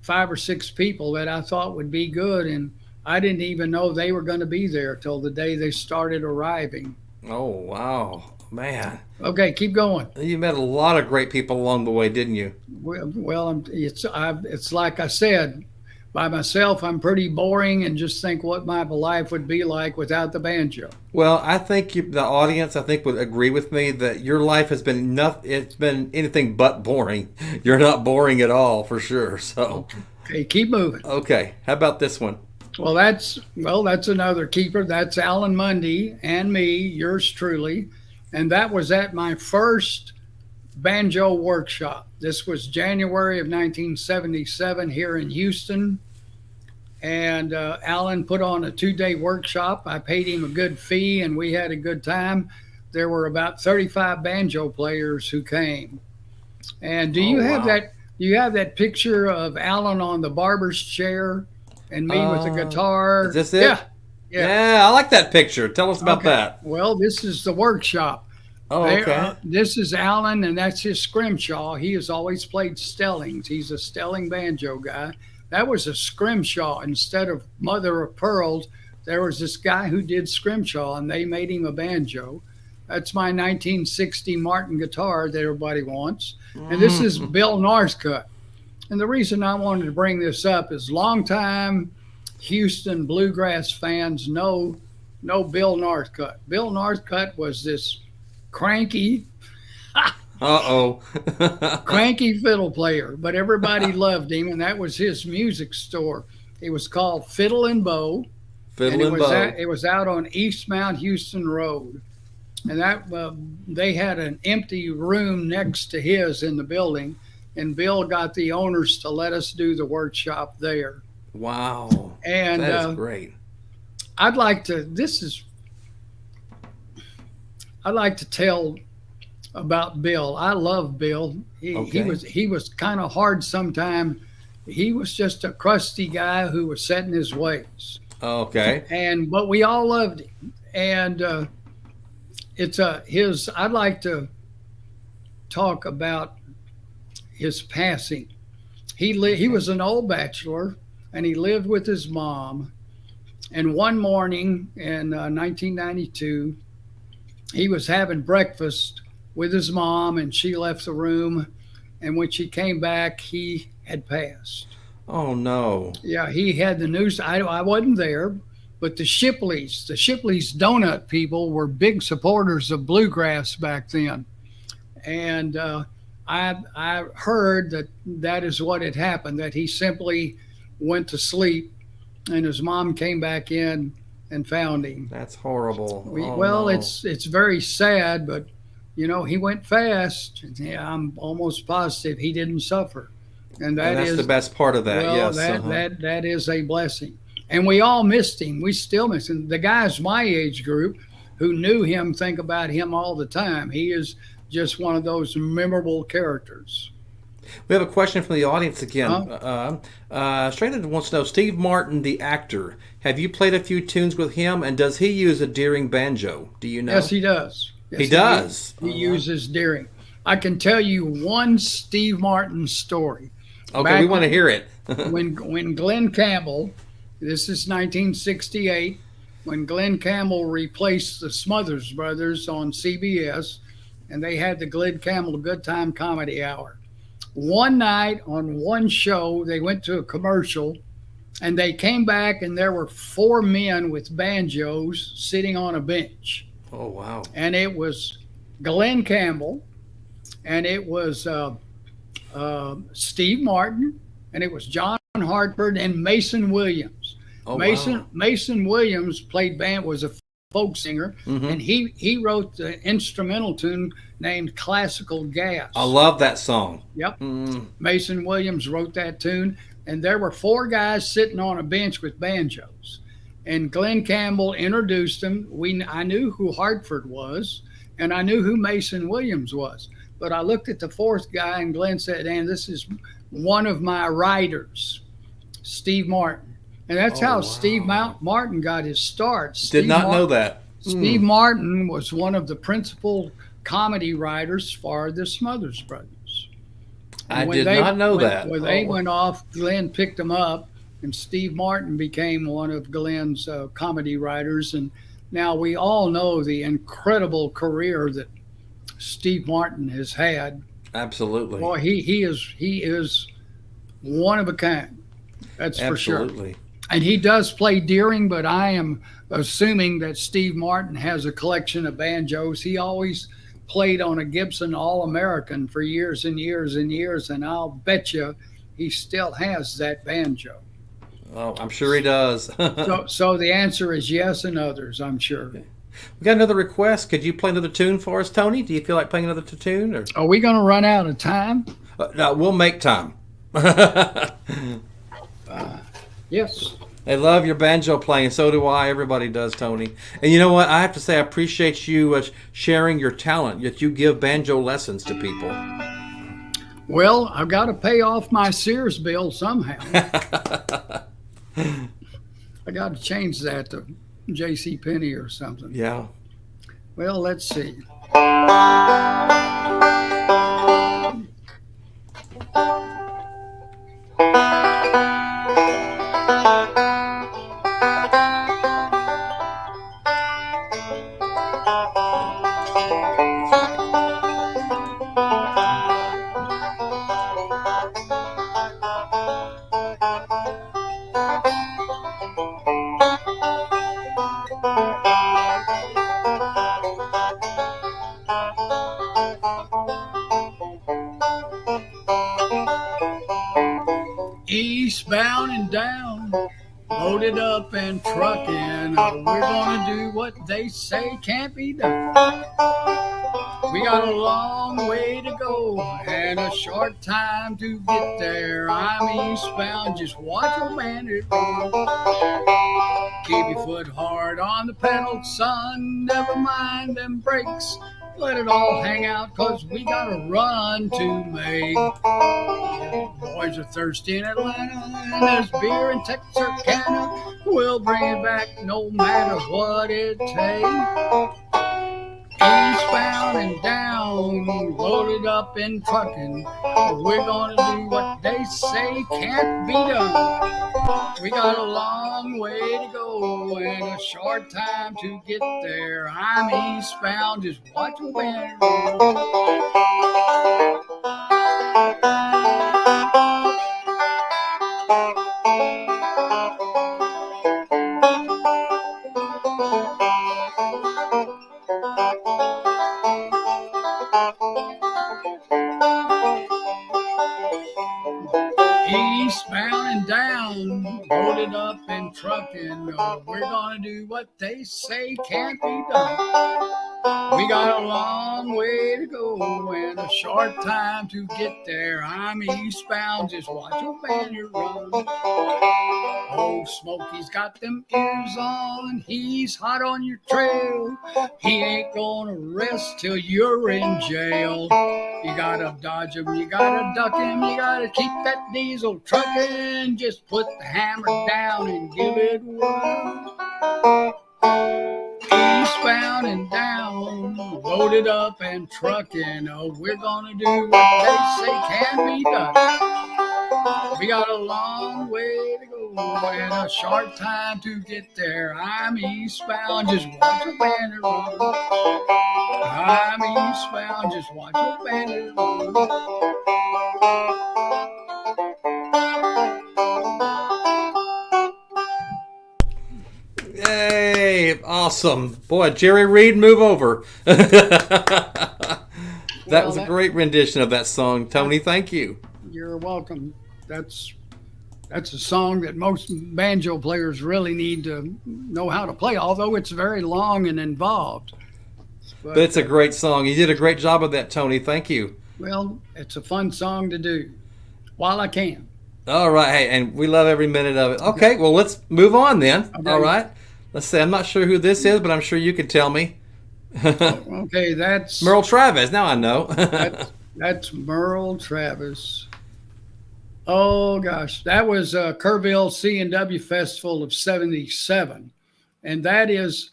5 or 6 people that I thought would be good, and I didn't even know they were going to be there till the day they started arriving. Oh, wow. Man. Okay, keep going. You met a lot of great people along the way, didn't you? Well, it's like I said, by myself, I'm pretty boring and just think what my life would be like without the banjo. Well, I think the audience, would agree with me that your life has been it's been anything but boring. You're not boring at all, for sure. So, okay, keep moving. Okay, how about this one? Well, that's another keeper. That's Alan Mundy and me, yours truly, and that was at my first banjo workshop. This was January of 1977 here in Houston. And Alan put on a 2-day workshop. I paid him a good fee, and we had a good time. There were about 35 banjo players who came. And do Oh, you have wow. that? Do you have that picture of Alan on the barber's chair and me with the Is guitar? this it? Yeah, yeah. Yeah, I like that picture. Tell us about Okay. that. Well, this is the workshop. Oh, okay. This is Alan, and that's his scrimshaw. He has always played stellings. He's a stelling banjo guy. That was a scrimshaw. Instead of mother of pearls, there was this guy who did scrimshaw, and they made him a banjo. That's my 1960 Martin guitar that everybody wants. And this is Bill Northcutt. And the reason I wanted to bring this up is longtime Houston bluegrass fans know Bill Northcutt. Bill Northcutt was this cranky, Uh-oh. cranky fiddle player, but everybody loved him, and that was his music store. It was called Fiddle and Bow, and Fiddle and bow. it was out on East Mount Houston Road. And that they had an empty room next to his in the building, and Bill got the owners to let us do the workshop there. Wow. And That is great. I'd like to tell about Bill. I love Bill. Okay. He was kind of hard sometimes. He was just a crusty guy who was set in his ways. Okay. But we all loved him. And I'd like to talk about his passing. He was an old bachelor, and he lived with his mom. And one morning in 1992, he was having breakfast with his mom, and she left the room. And when she came back, he had passed. Oh, no. Yeah, he had the news. I wasn't there, but the Shipleys donut people were big supporters of bluegrass back then. And I heard that is what had happened, that he simply went to sleep, and his mom came back in and found him. That's horrible. Well, no. it's very sad, but he went fast. Yeah, I'm almost positive he didn't suffer, and that's is the best part of that. well, Yes. that is a blessing. And we all missed him. We still miss him. The guys my age group who knew him think about him all the time. He is just one of those memorable characters. We have a question from the audience again. Huh? Stranded wants to know, Steve Martin, the actor, have you played a few tunes with him, and does he use a Deering banjo? Do you know? Yes, he does. Yes, He does? He uses Deering. I can tell you one Steve Martin story. Okay, we want to hear it. when Glenn Campbell, this is 1968, when Glenn Campbell replaced the Smothers Brothers on CBS, and they had the Glenn Campbell Good Time Comedy Hour. One night on one show, they went to a commercial, and they came back, and there were 4 men with banjos sitting on a bench. Oh, wow. And it was Glenn Campbell, and it was Steve Martin, and it was John Hartford and Mason Williams. Oh, Mason wow. Mason Williams was a folk singer, and he wrote the instrumental tune named Classical Gas. I love that song. Yep. Mason Williams wrote that tune, and there were 4 guys sitting on a bench with banjos. And Glenn Campbell introduced them. I knew who Hartford was, and I knew who Mason Williams was. But I looked at the 4th guy, and Glenn said, "And this is one of my writers, Steve Martin." And that's how wow. Steve Martin got his start. Did not know that. Steve Martin was one of the principal comedy writers for the Smothers Brothers. I did not know that. When they went off, Glenn picked them up, and Steve Martin became one of Glenn's comedy writers. And now we all know the incredible career that Steve Martin has had. Absolutely. Boy, he is one of a kind. That's for sure. Absolutely. And he does play Deering, but I am assuming that Steve Martin has a collection of banjos. He always played on a Gibson All-American for years and years and years, and I'll bet you he still has that banjo. Oh, I'm sure he does. So the answer is yes, and others, I'm sure. We got another request. Could you play another tune for us, Tony? Do you feel like playing another tune? Or? Are we going to run out of time? No, we'll make time. Yes. They love your banjo playing. So do I. Everybody does, Tony. And you know what? I have to say, I appreciate you sharing your talent. Yet you give banjo lessons to people. Well, I've got to pay off my Sears bill somehow. I got to change that to J.C. Penney or something. Yeah. Well, let's see. Eastbound and down, loaded up and trucking. We're gonna do what they say can't be done. We got a long way to go and a short time to get there. I'm eastbound, just watch your bandit go. Keep your foot hard on the pedal, son. Never mind them brakes. Let it all hang out, 'cause we got a run to make. Boys are thirsty in Atlanta, and there's beer in Texarkana. We'll bring it back no matter what it takes. Eastbound and down, loaded up in trucking. We're gonna do what they say can't be done. We got a long way to go and a short time to get there. I'm eastbound, just watch your banner roll. Eastbound and down, loaded up and trucking. We're gonna do what they say can't be done. We got a long way to go and a short time to get there. I'm eastbound, just watch your banner run. Old Smokey's got them ears on, he's hot on your trail. He ain't gonna rest till you're in jail. You gotta dodge him, you gotta duck him, you gotta keep that diesel trucking. Just put the hammer down and give it one. Eastbound and down, loaded up and trucking. We're gonna do what they say can be done. We got a long way to go and a short time to get there. I'm eastbound, just watch your banner run. I'm eastbound, just watch your banner run. Yay! Awesome. Boy, Jerry Reed, move over. That was a great rendition of that song, Tony. Thank you. You're welcome. That's a song that most banjo players really need to know how to play, although it's very long and involved. But it's a great song. You did a great job of that, Tony. Thank you. Well, it's a fun song to do while I can. All right. Hey, and we love every minute of it. Okay, well, let's move on then. Okay. All right. Let's see. I'm not sure who this is, but I'm sure you can tell me. Okay, that's Merle Travis. Now I know. that's Merle Travis. Oh gosh, that was Kerrville C&W Festival of '77, and that is,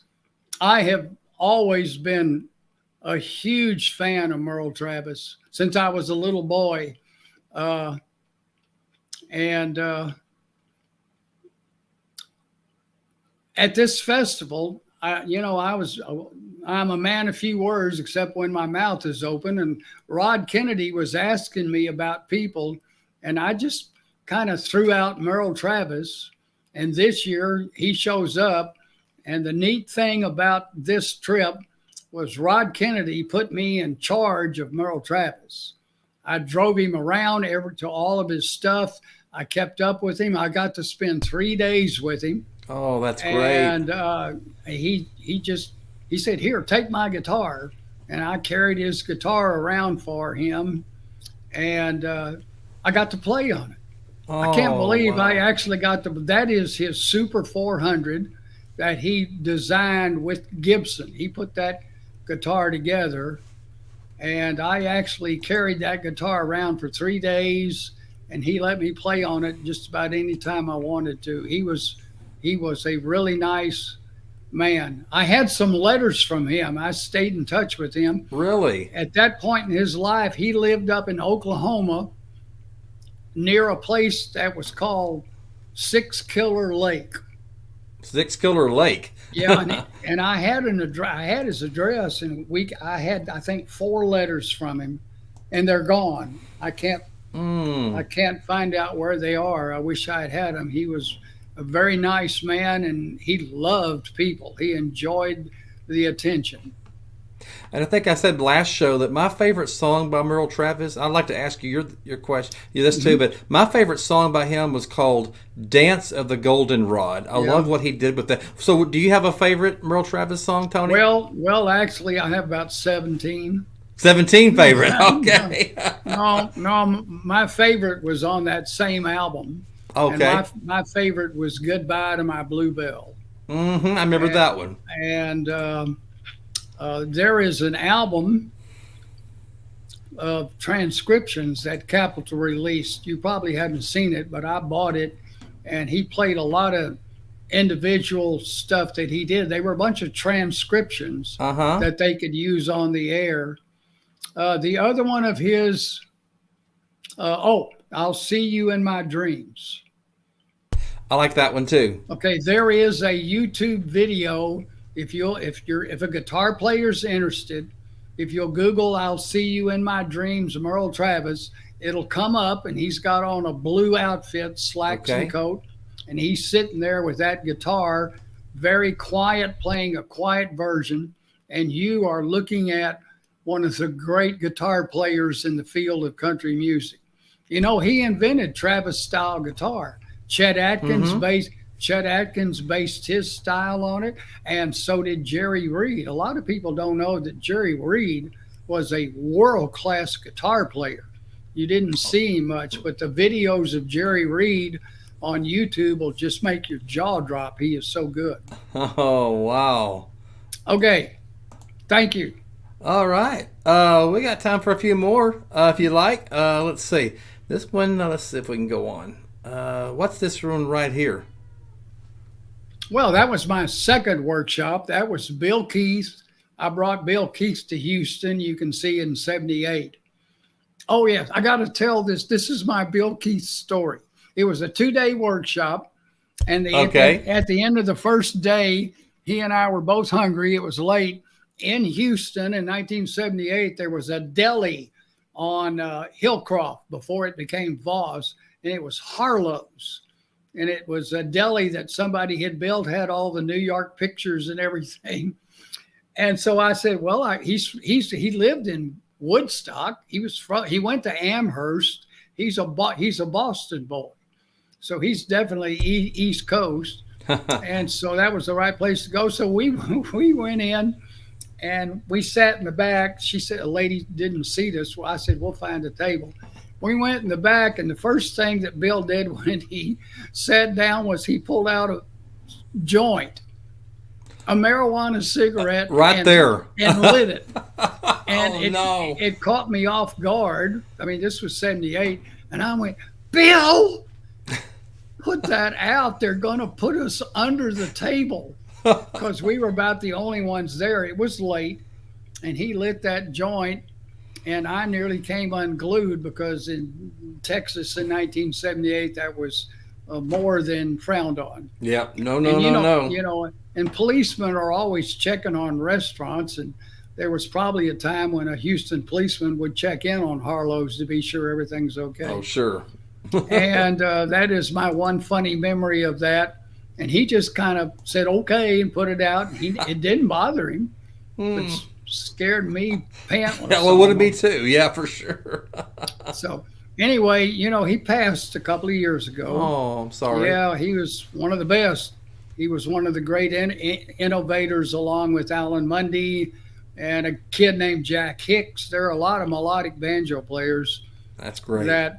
I have always been a huge fan of Merle Travis since I was a little boy, and at this festival, I'm a man of few words except when my mouth is open. And Rod Kennedy was asking me about people, and I just kind of threw out Merle Travis. And this year he shows up. And the neat thing about this trip was Rod Kennedy put me in charge of Merle Travis. I drove him around to all of his stuff. I kept up with him. I got to spend 3 days with him. Oh, that's great. And he said, "Here, take my guitar." And I carried his guitar around for him, and I got to play on it. I can't Oh, believe I wow. actually got that is his Super 400 that he designed with Gibson. He put that guitar together, and I actually carried that guitar around for 3 days, and he let me play on it just about any time I wanted to. He was a really nice man. I had some letters from him. I stayed in touch with him. Really? At that point in his life, he lived up in Oklahoma near a place that was called Six Killer Lake. Six Killer Lake. Yeah, and I had an address. I had his address, and I had I think 4 letters from him, and they're gone. I Mm. can't find out where they are. I wish I had them. He was a very nice man, and he loved people. He enjoyed the attention. And I think I said last show that my favorite song by Merle Travis, I'd like to ask you your question, this too, Hmm. but my favorite song by him was called Dance of the Goldenrod. I love Yeah. what he did with that. So do you have a favorite Merle Travis song, Tony? Well, actually, I have about 17. 17 favorite. No, Okay. no, my favorite was on that same album, and Okay. my favorite was "Goodbye to My Bluebell." I remember And, that one. there is an album of transcriptions that Capitol released. You probably haven't seen it, but I bought it, and he played a lot of individual stuff that he did. They were a bunch of transcriptions Uh-huh. that they could use on the air. The other one of his, I'll See You in My Dreams. I like that one too. Okay, there is a YouTube video. If a guitar player's interested, if you'll Google "I'll See You in My Dreams" Merle Travis, it'll come up, and he's got on a blue outfit, slacks and Okay. coat, and he's sitting there with that guitar, very quiet, playing a quiet version, and you are looking at one of the great guitar players in the field of country music. You know, he invented Travis style guitar. Chet Atkins Mm-hmm. based Chet Atkins based his style on it, and so did Jerry Reed. A lot of people don't know that Jerry Reed was a world class guitar player. You didn't see him much, but the videos of Jerry Reed on YouTube will just make your jaw drop. He is so good. Oh, wow. Okay, thank you. All right. We got time for a few more, if you like. Let's see. This one, let's see if we can go on. What's this one right here? Well, that was my second workshop. That was Bill Keith. I brought Bill Keith to Houston. You can see in '78. Oh, yes, I got to tell this. This is my Bill Keith story. It was a 2-day workshop, and Okay. at the end of the first day, he and I were both hungry. It was late. In Houston in 1978, there was a deli on Hillcroft before it became Voss, and it was Harlow's. And it was a deli that somebody had built, had all the New York pictures and everything. And so I said, well, he lived in Woodstock. He went to Amherst. He's a Boston boy, so he's definitely East Coast. And so that was the right place to go. So we we went in, and we sat in the back. She said a lady didn't seat us. Well, I said we'll find a table. We went in the back, and the first thing that Bill did when he sat down was he pulled out a joint, a marijuana cigarette, Right there. and lit it. And Oh, no. it caught me off guard. I mean, this was '78, and I went, Bill, put that out. They're going to put us under the table, because we were about the only ones there. It was late, and he lit that joint, and I nearly came unglued, because in Texas in 1978, that was more than frowned on. Yep. No, no, And no, no. and policemen are always checking on restaurants, and there was probably a time when a Houston policeman would check in on Harlow's to be sure everything's okay. Oh, sure. And that is my one funny memory of that. And he just kind of said okay and put it out. It didn't bother him, but scared me pantless. Yeah, well, would it be almost. too? Yeah, for sure. So anyway, he passed a couple of years ago. Oh, I'm sorry. Yeah, he was one of the best. He was one of the great innovators, along with Alan Mundy and a kid named Jack Hicks. There are a lot of melodic banjo players That's great. that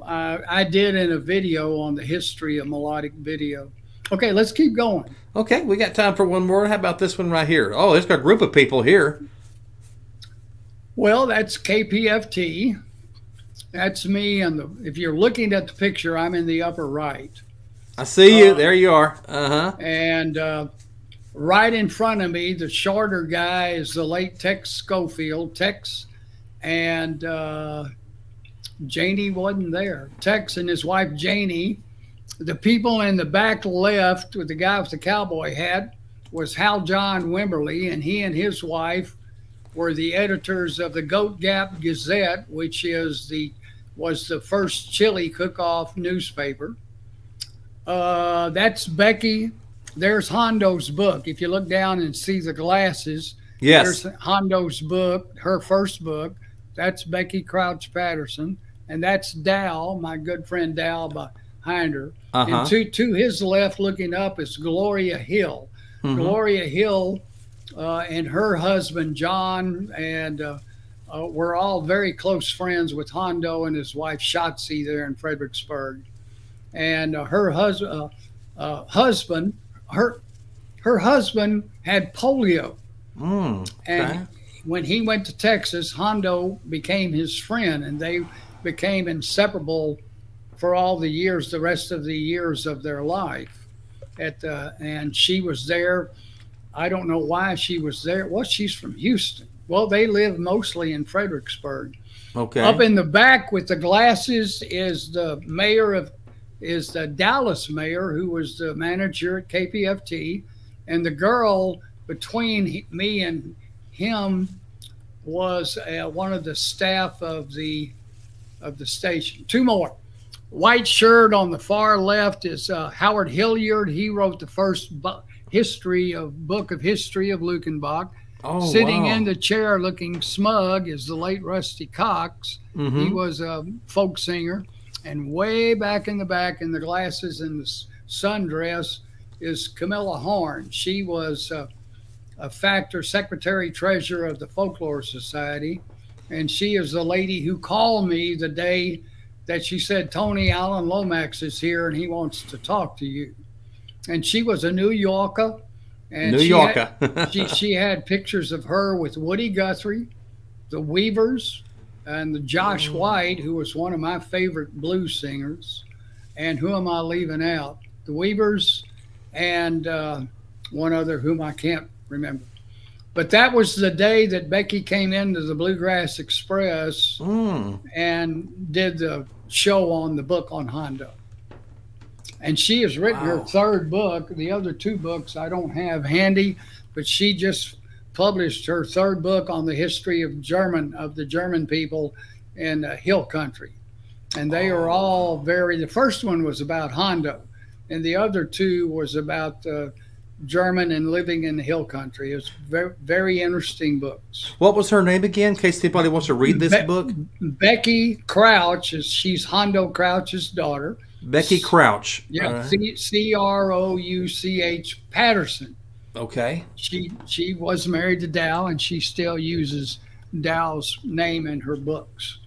I did in a video on the history of melodic video. Okay, let's keep going. Okay, we got time for one more. How about this one right here? Oh, it's got a group of people here. Well, that's KPFT. That's me. And if you're looking at the picture, I'm in the upper right. I see you. There you are. Uh-huh. And right in front of me, the shorter guy is the late Tex Schofield. Tex and Janie wasn't there. Tex and his wife Janie. The people in the back left with the guy with the cowboy hat was Hal John Wimberly, and he and his wife were the editors of the Goat Gap Gazette, which was the first chili cook-off newspaper. That's Becky. There's Hondo's book. If you look down and see the glasses, yes, there's Hondo's book, her first book. That's Becky Crouch Patterson, and that's Dal, my good friend Dal behind her. And to his left, looking up, is Gloria Hill. Gloria Hill and her husband John, and we're all very close friends with Hondo and his wife Shotzi there in Fredericksburg. And her husband had polio. And when he went to Texas, Hondo became his friend, and they became inseparable for all the years, the rest of the years of their life. And she was there. I don't know why she was there. Well, she's from Houston. Well, they live mostly in Fredericksburg. Okay. Up in the back with the glasses is the Dallas mayor, who was the manager at KPFT, and the girl between me and him was one of the staff of the station. Two more. White shirt on the far left is Howard Hilliard. He wrote the first book of history of Luckenbach. Oh, Sitting wow. in the chair looking smug is the late Rusty Cox. He was a folk singer. And way back in the back in the glasses and the sundress is Camilla Horn. She was a factor, secretary treasurer of the Folklore Society. And she is the lady who called me the day that she said, Tony Allen Lomax is here and he wants to talk to you. And she was a New Yorker. And she had pictures of her with Woody Guthrie, the Weavers, and the Josh White, who was one of my favorite blues singers. And who am I leaving out? The Weavers and one other whom I can't remember. But that was the day that Becky came into the Bluegrass Express and did the show on the book on Hondo. And she has written her third book. The other two books I don't have handy, but she just published her third book on the history of the German people in Hill Country. And they are all the first one was about Hondo, and the other two was about German and living in the Hill Country. It's very, very interesting books. What was her name again, in case anybody wants to read this book? Becky Crouch, she's Hondo Crouch's daughter. Becky Crouch. Yeah, Crouch Patterson. Okay. She was married to Dow, and she still uses Dow's name in her books.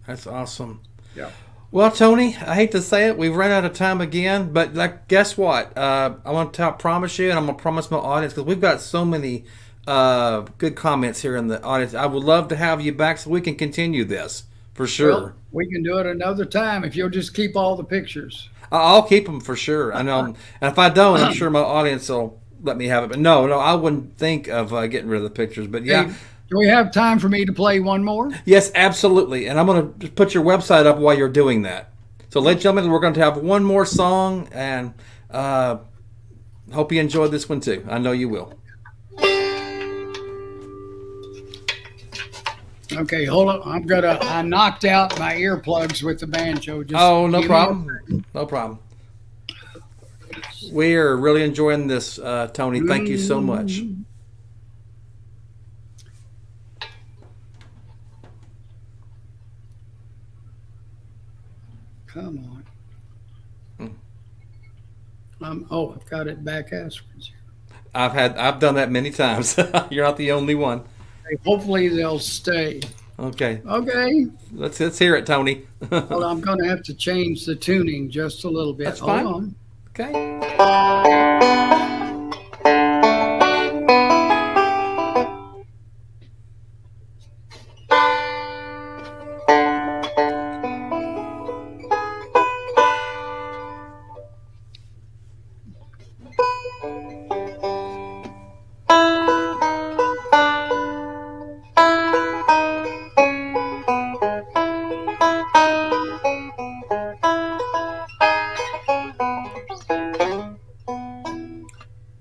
That's awesome. Yeah. Well, Tony, I hate to say it, we've run out of time again, but guess what? I want to promise you, and I'm going to promise my audience, because we've got so many good comments here in the audience. I would love to have you back so we can continue this, for sure. Well, we can do it another time if you'll just keep all the pictures. I'll keep them for sure. I know, and if I don't, I'm sure my audience will let me have it. But no, I wouldn't think of getting rid of the pictures. But yeah. Hey, do we have time for me to play one more? Yes, absolutely. And I'm going to put your website up while you're doing that. So, ladies and gentlemen, we're going to have one more song, and hope you enjoyed this one too. I know you will. Okay, hold on. I knocked out my earplugs with the banjo. No problem. No problem. We're really enjoying this, Tony. Thank you so much. Come on. I've got it back afterwards. I've done that many times. You're not the only one. Hopefully they'll stay. Okay. Okay. Let's hear it, Tony. Well, I'm going to have to change the tuning just a little bit. That's Hold fine. on. Okay.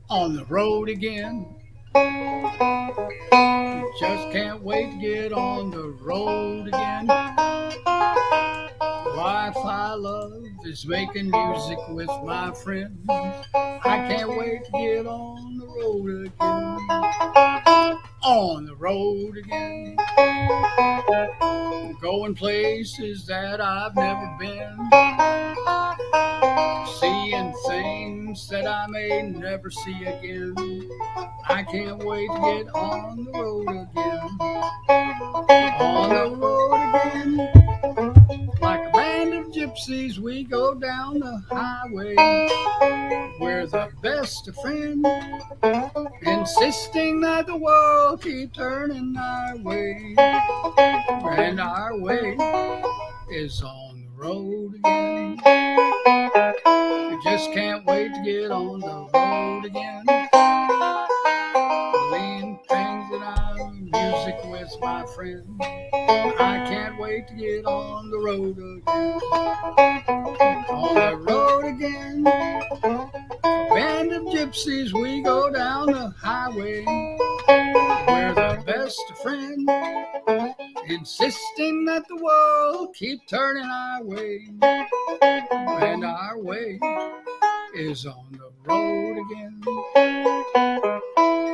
On the road again. Just can't wait to get on the road again. Life I love is making music with my friends. I can't wait to get on the road again. On the road again. Going places that I've never been. Seeing things that I may never see again. I can't wait to get on the road again. On the road again. Like a band of gypsies, we go down the highway. We're the best of friends, insisting that the world keep turning our way. And our way is on the road again. We just can't wait to get on the road again. Playing things that I'm music with my friends. I can't wait to get on the road again. On the road again. A band of gypsies, we go down the highway. We're the best of friends, insisting that the world keep turning our way. And our way is on the road again.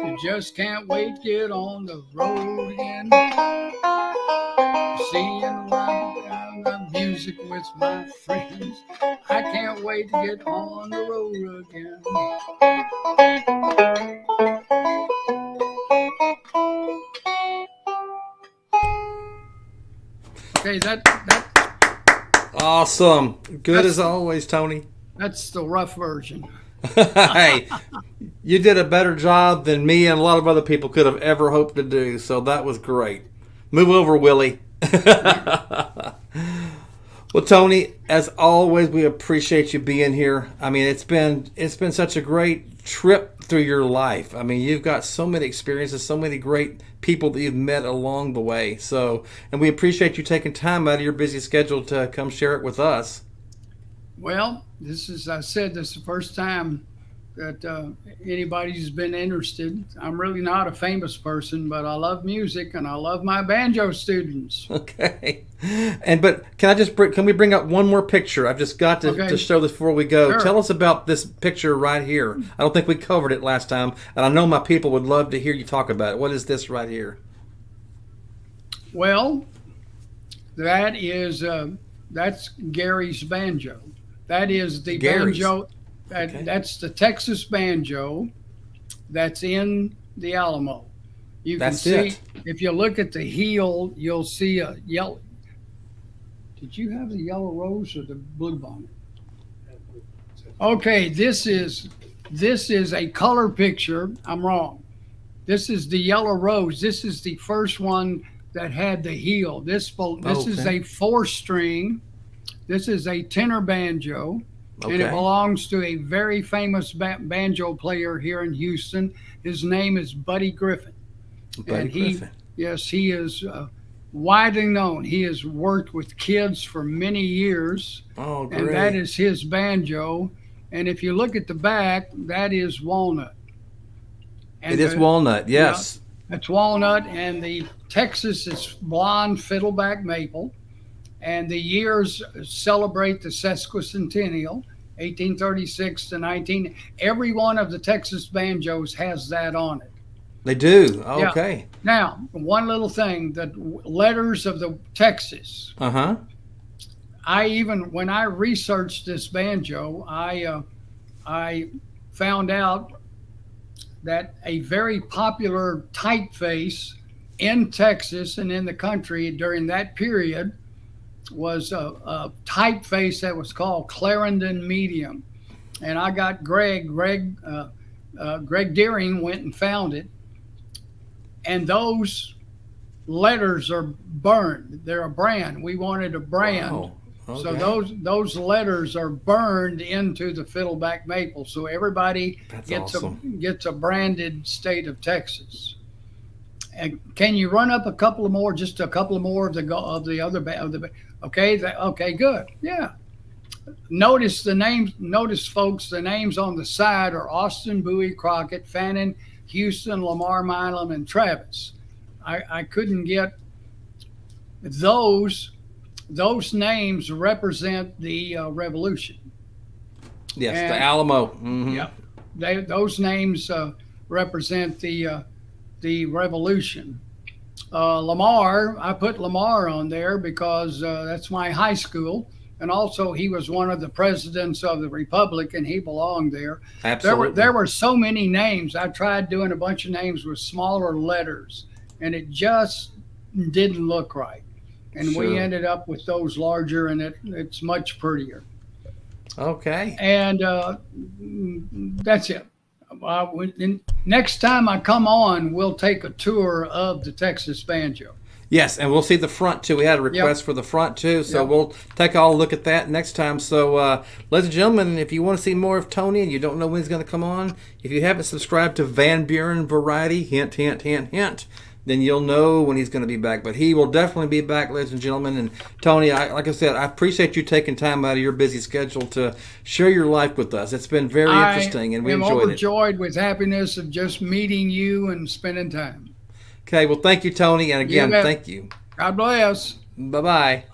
You just can't wait to get on the road again. Seeing the music with my friends. I can't wait to get on the road again. Okay, that Awesome. Good as always, Tony. that's the rough version. Hey, you did a better job than me and a lot of other people could have ever hoped to do. So that was great. Move over, Willie. Well, Tony, as always, we appreciate you being here. I mean, it's been such a great trip through your life. I mean, you've got so many experiences, so many great people that you've met along the way. So, and we appreciate you taking time out of your busy schedule to come share it with us. Well, this is, I said, this is the first time that anybody's been interested. I'm really not a famous person, but I love music and I love my banjo students. Okay. But can we bring up one more picture? I've just got to show this before we go. Sure. Tell us about this picture right here. I don't think we covered it last time, and I know my people would love to hear you talk about it. What is this right here? Well, that is that's Gary's banjo. That is the Gary's. banjo. Okay. That's the Texas banjo that's in the Alamo. You can That's see, it. if you look at the heel, you'll see a yellow. Did you have the yellow rose or the blue bonnet? Okay, this is a color picture. I'm wrong. This is the yellow rose. This is the first one that had the heel. This is a 4-string. This is a tenor banjo. Okay. And it belongs to a very famous banjo player here in Houston. His name is Buddy Griffin. Buddy Griffin. Yes, he is widely known. He has worked with kids for many years. Oh, great. And that is his banjo. And if you look at the back, that is walnut. And it is walnut, yes. Yeah, that's walnut. And the Texas is blonde fiddleback maple. And the years celebrate the sesquicentennial, 1836 to 19. Every one of the Texas banjos has that on it. They do. Okay. Yeah. Now, one little thing, the letters of the Texas. Uh-huh. When I researched this banjo, I found out that a very popular typeface in Texas and in the country during that period was a typeface that was called Clarendon Medium. And I got Greg Deering went and found it. And those letters are burned. They're a brand. We wanted a brand. Wow. Okay. So those letters are burned into the fiddleback maple. So everybody gets a branded state of Texas. And can you run up a couple of more of the other okay, good. Yeah. Notice the names. Notice, folks, the names on the side are Austin, Bowie, Crockett, Fannin, Houston, Lamar, Milam, and Travis. I couldn't get those names represent the Revolution. Yes, and the Alamo. Mm-hmm. Yeah, those names represent the Revolution. Lamar, I put Lamar on there because that's my high school. And also, he was one of the presidents of the Republic, and he belonged there. Absolutely. There were so many names. I tried doing a bunch of names with smaller letters, and it just didn't look right. And Sure. we ended up with those larger, and it's much prettier. Okay. And that's it. Next time I come on, we'll take a tour of the Texas banjo. Yes, and we'll see the front too. We had a request for the front too, so we'll take a look at that next time. So, ladies and gentlemen, if you want to see more of Tony and you don't know when he's going to come on, if you haven't subscribed to Van Buren Variety, hint, hint, hint, hint, then you'll know when he's going to be back. But he will definitely be back, ladies and gentlemen. And Tony, like I said, I appreciate you taking time out of your busy schedule to share your life with us. It's been very interesting, and we enjoyed it. I'm overjoyed with happiness of just meeting you and spending time. Okay, well, thank you, Tony, and again, thank you. God bless. Bye-bye.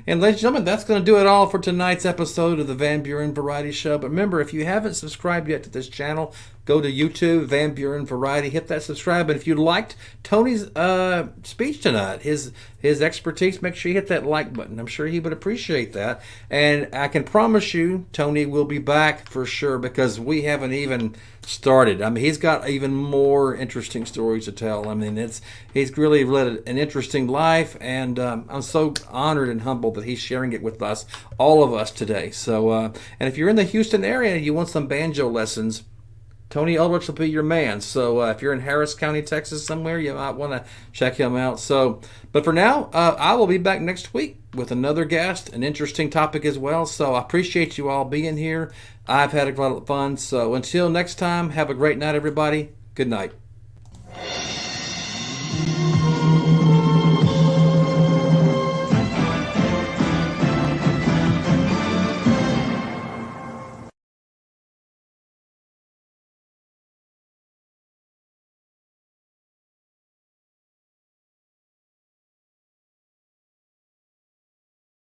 And ladies and gentlemen, that's going to do it all for tonight's episode of the Van Buren Variety Show. But remember, if you haven't subscribed yet to this channel, go to YouTube, Van Buren Variety, hit that subscribe. And if you liked Tony's speech tonight, his expertise, make sure you hit that like button. I'm sure he would appreciate that. And I can promise you, Tony will be back for sure, because we haven't even started. I mean, he's got even more interesting stories to tell. I mean, he's really led an interesting life, and I'm so honored and humbled that he's sharing it with us, all of us today. So, and if you're in the Houston area and you want some banjo lessons, Tony Ullrich will be your man. So if you're in Harris County, Texas somewhere, you might want to check him out. So, but for now, I will be back next week with another guest, an interesting topic as well. So I appreciate you all being here. I've had a lot of fun. So until next time, have a great night, everybody. Good night.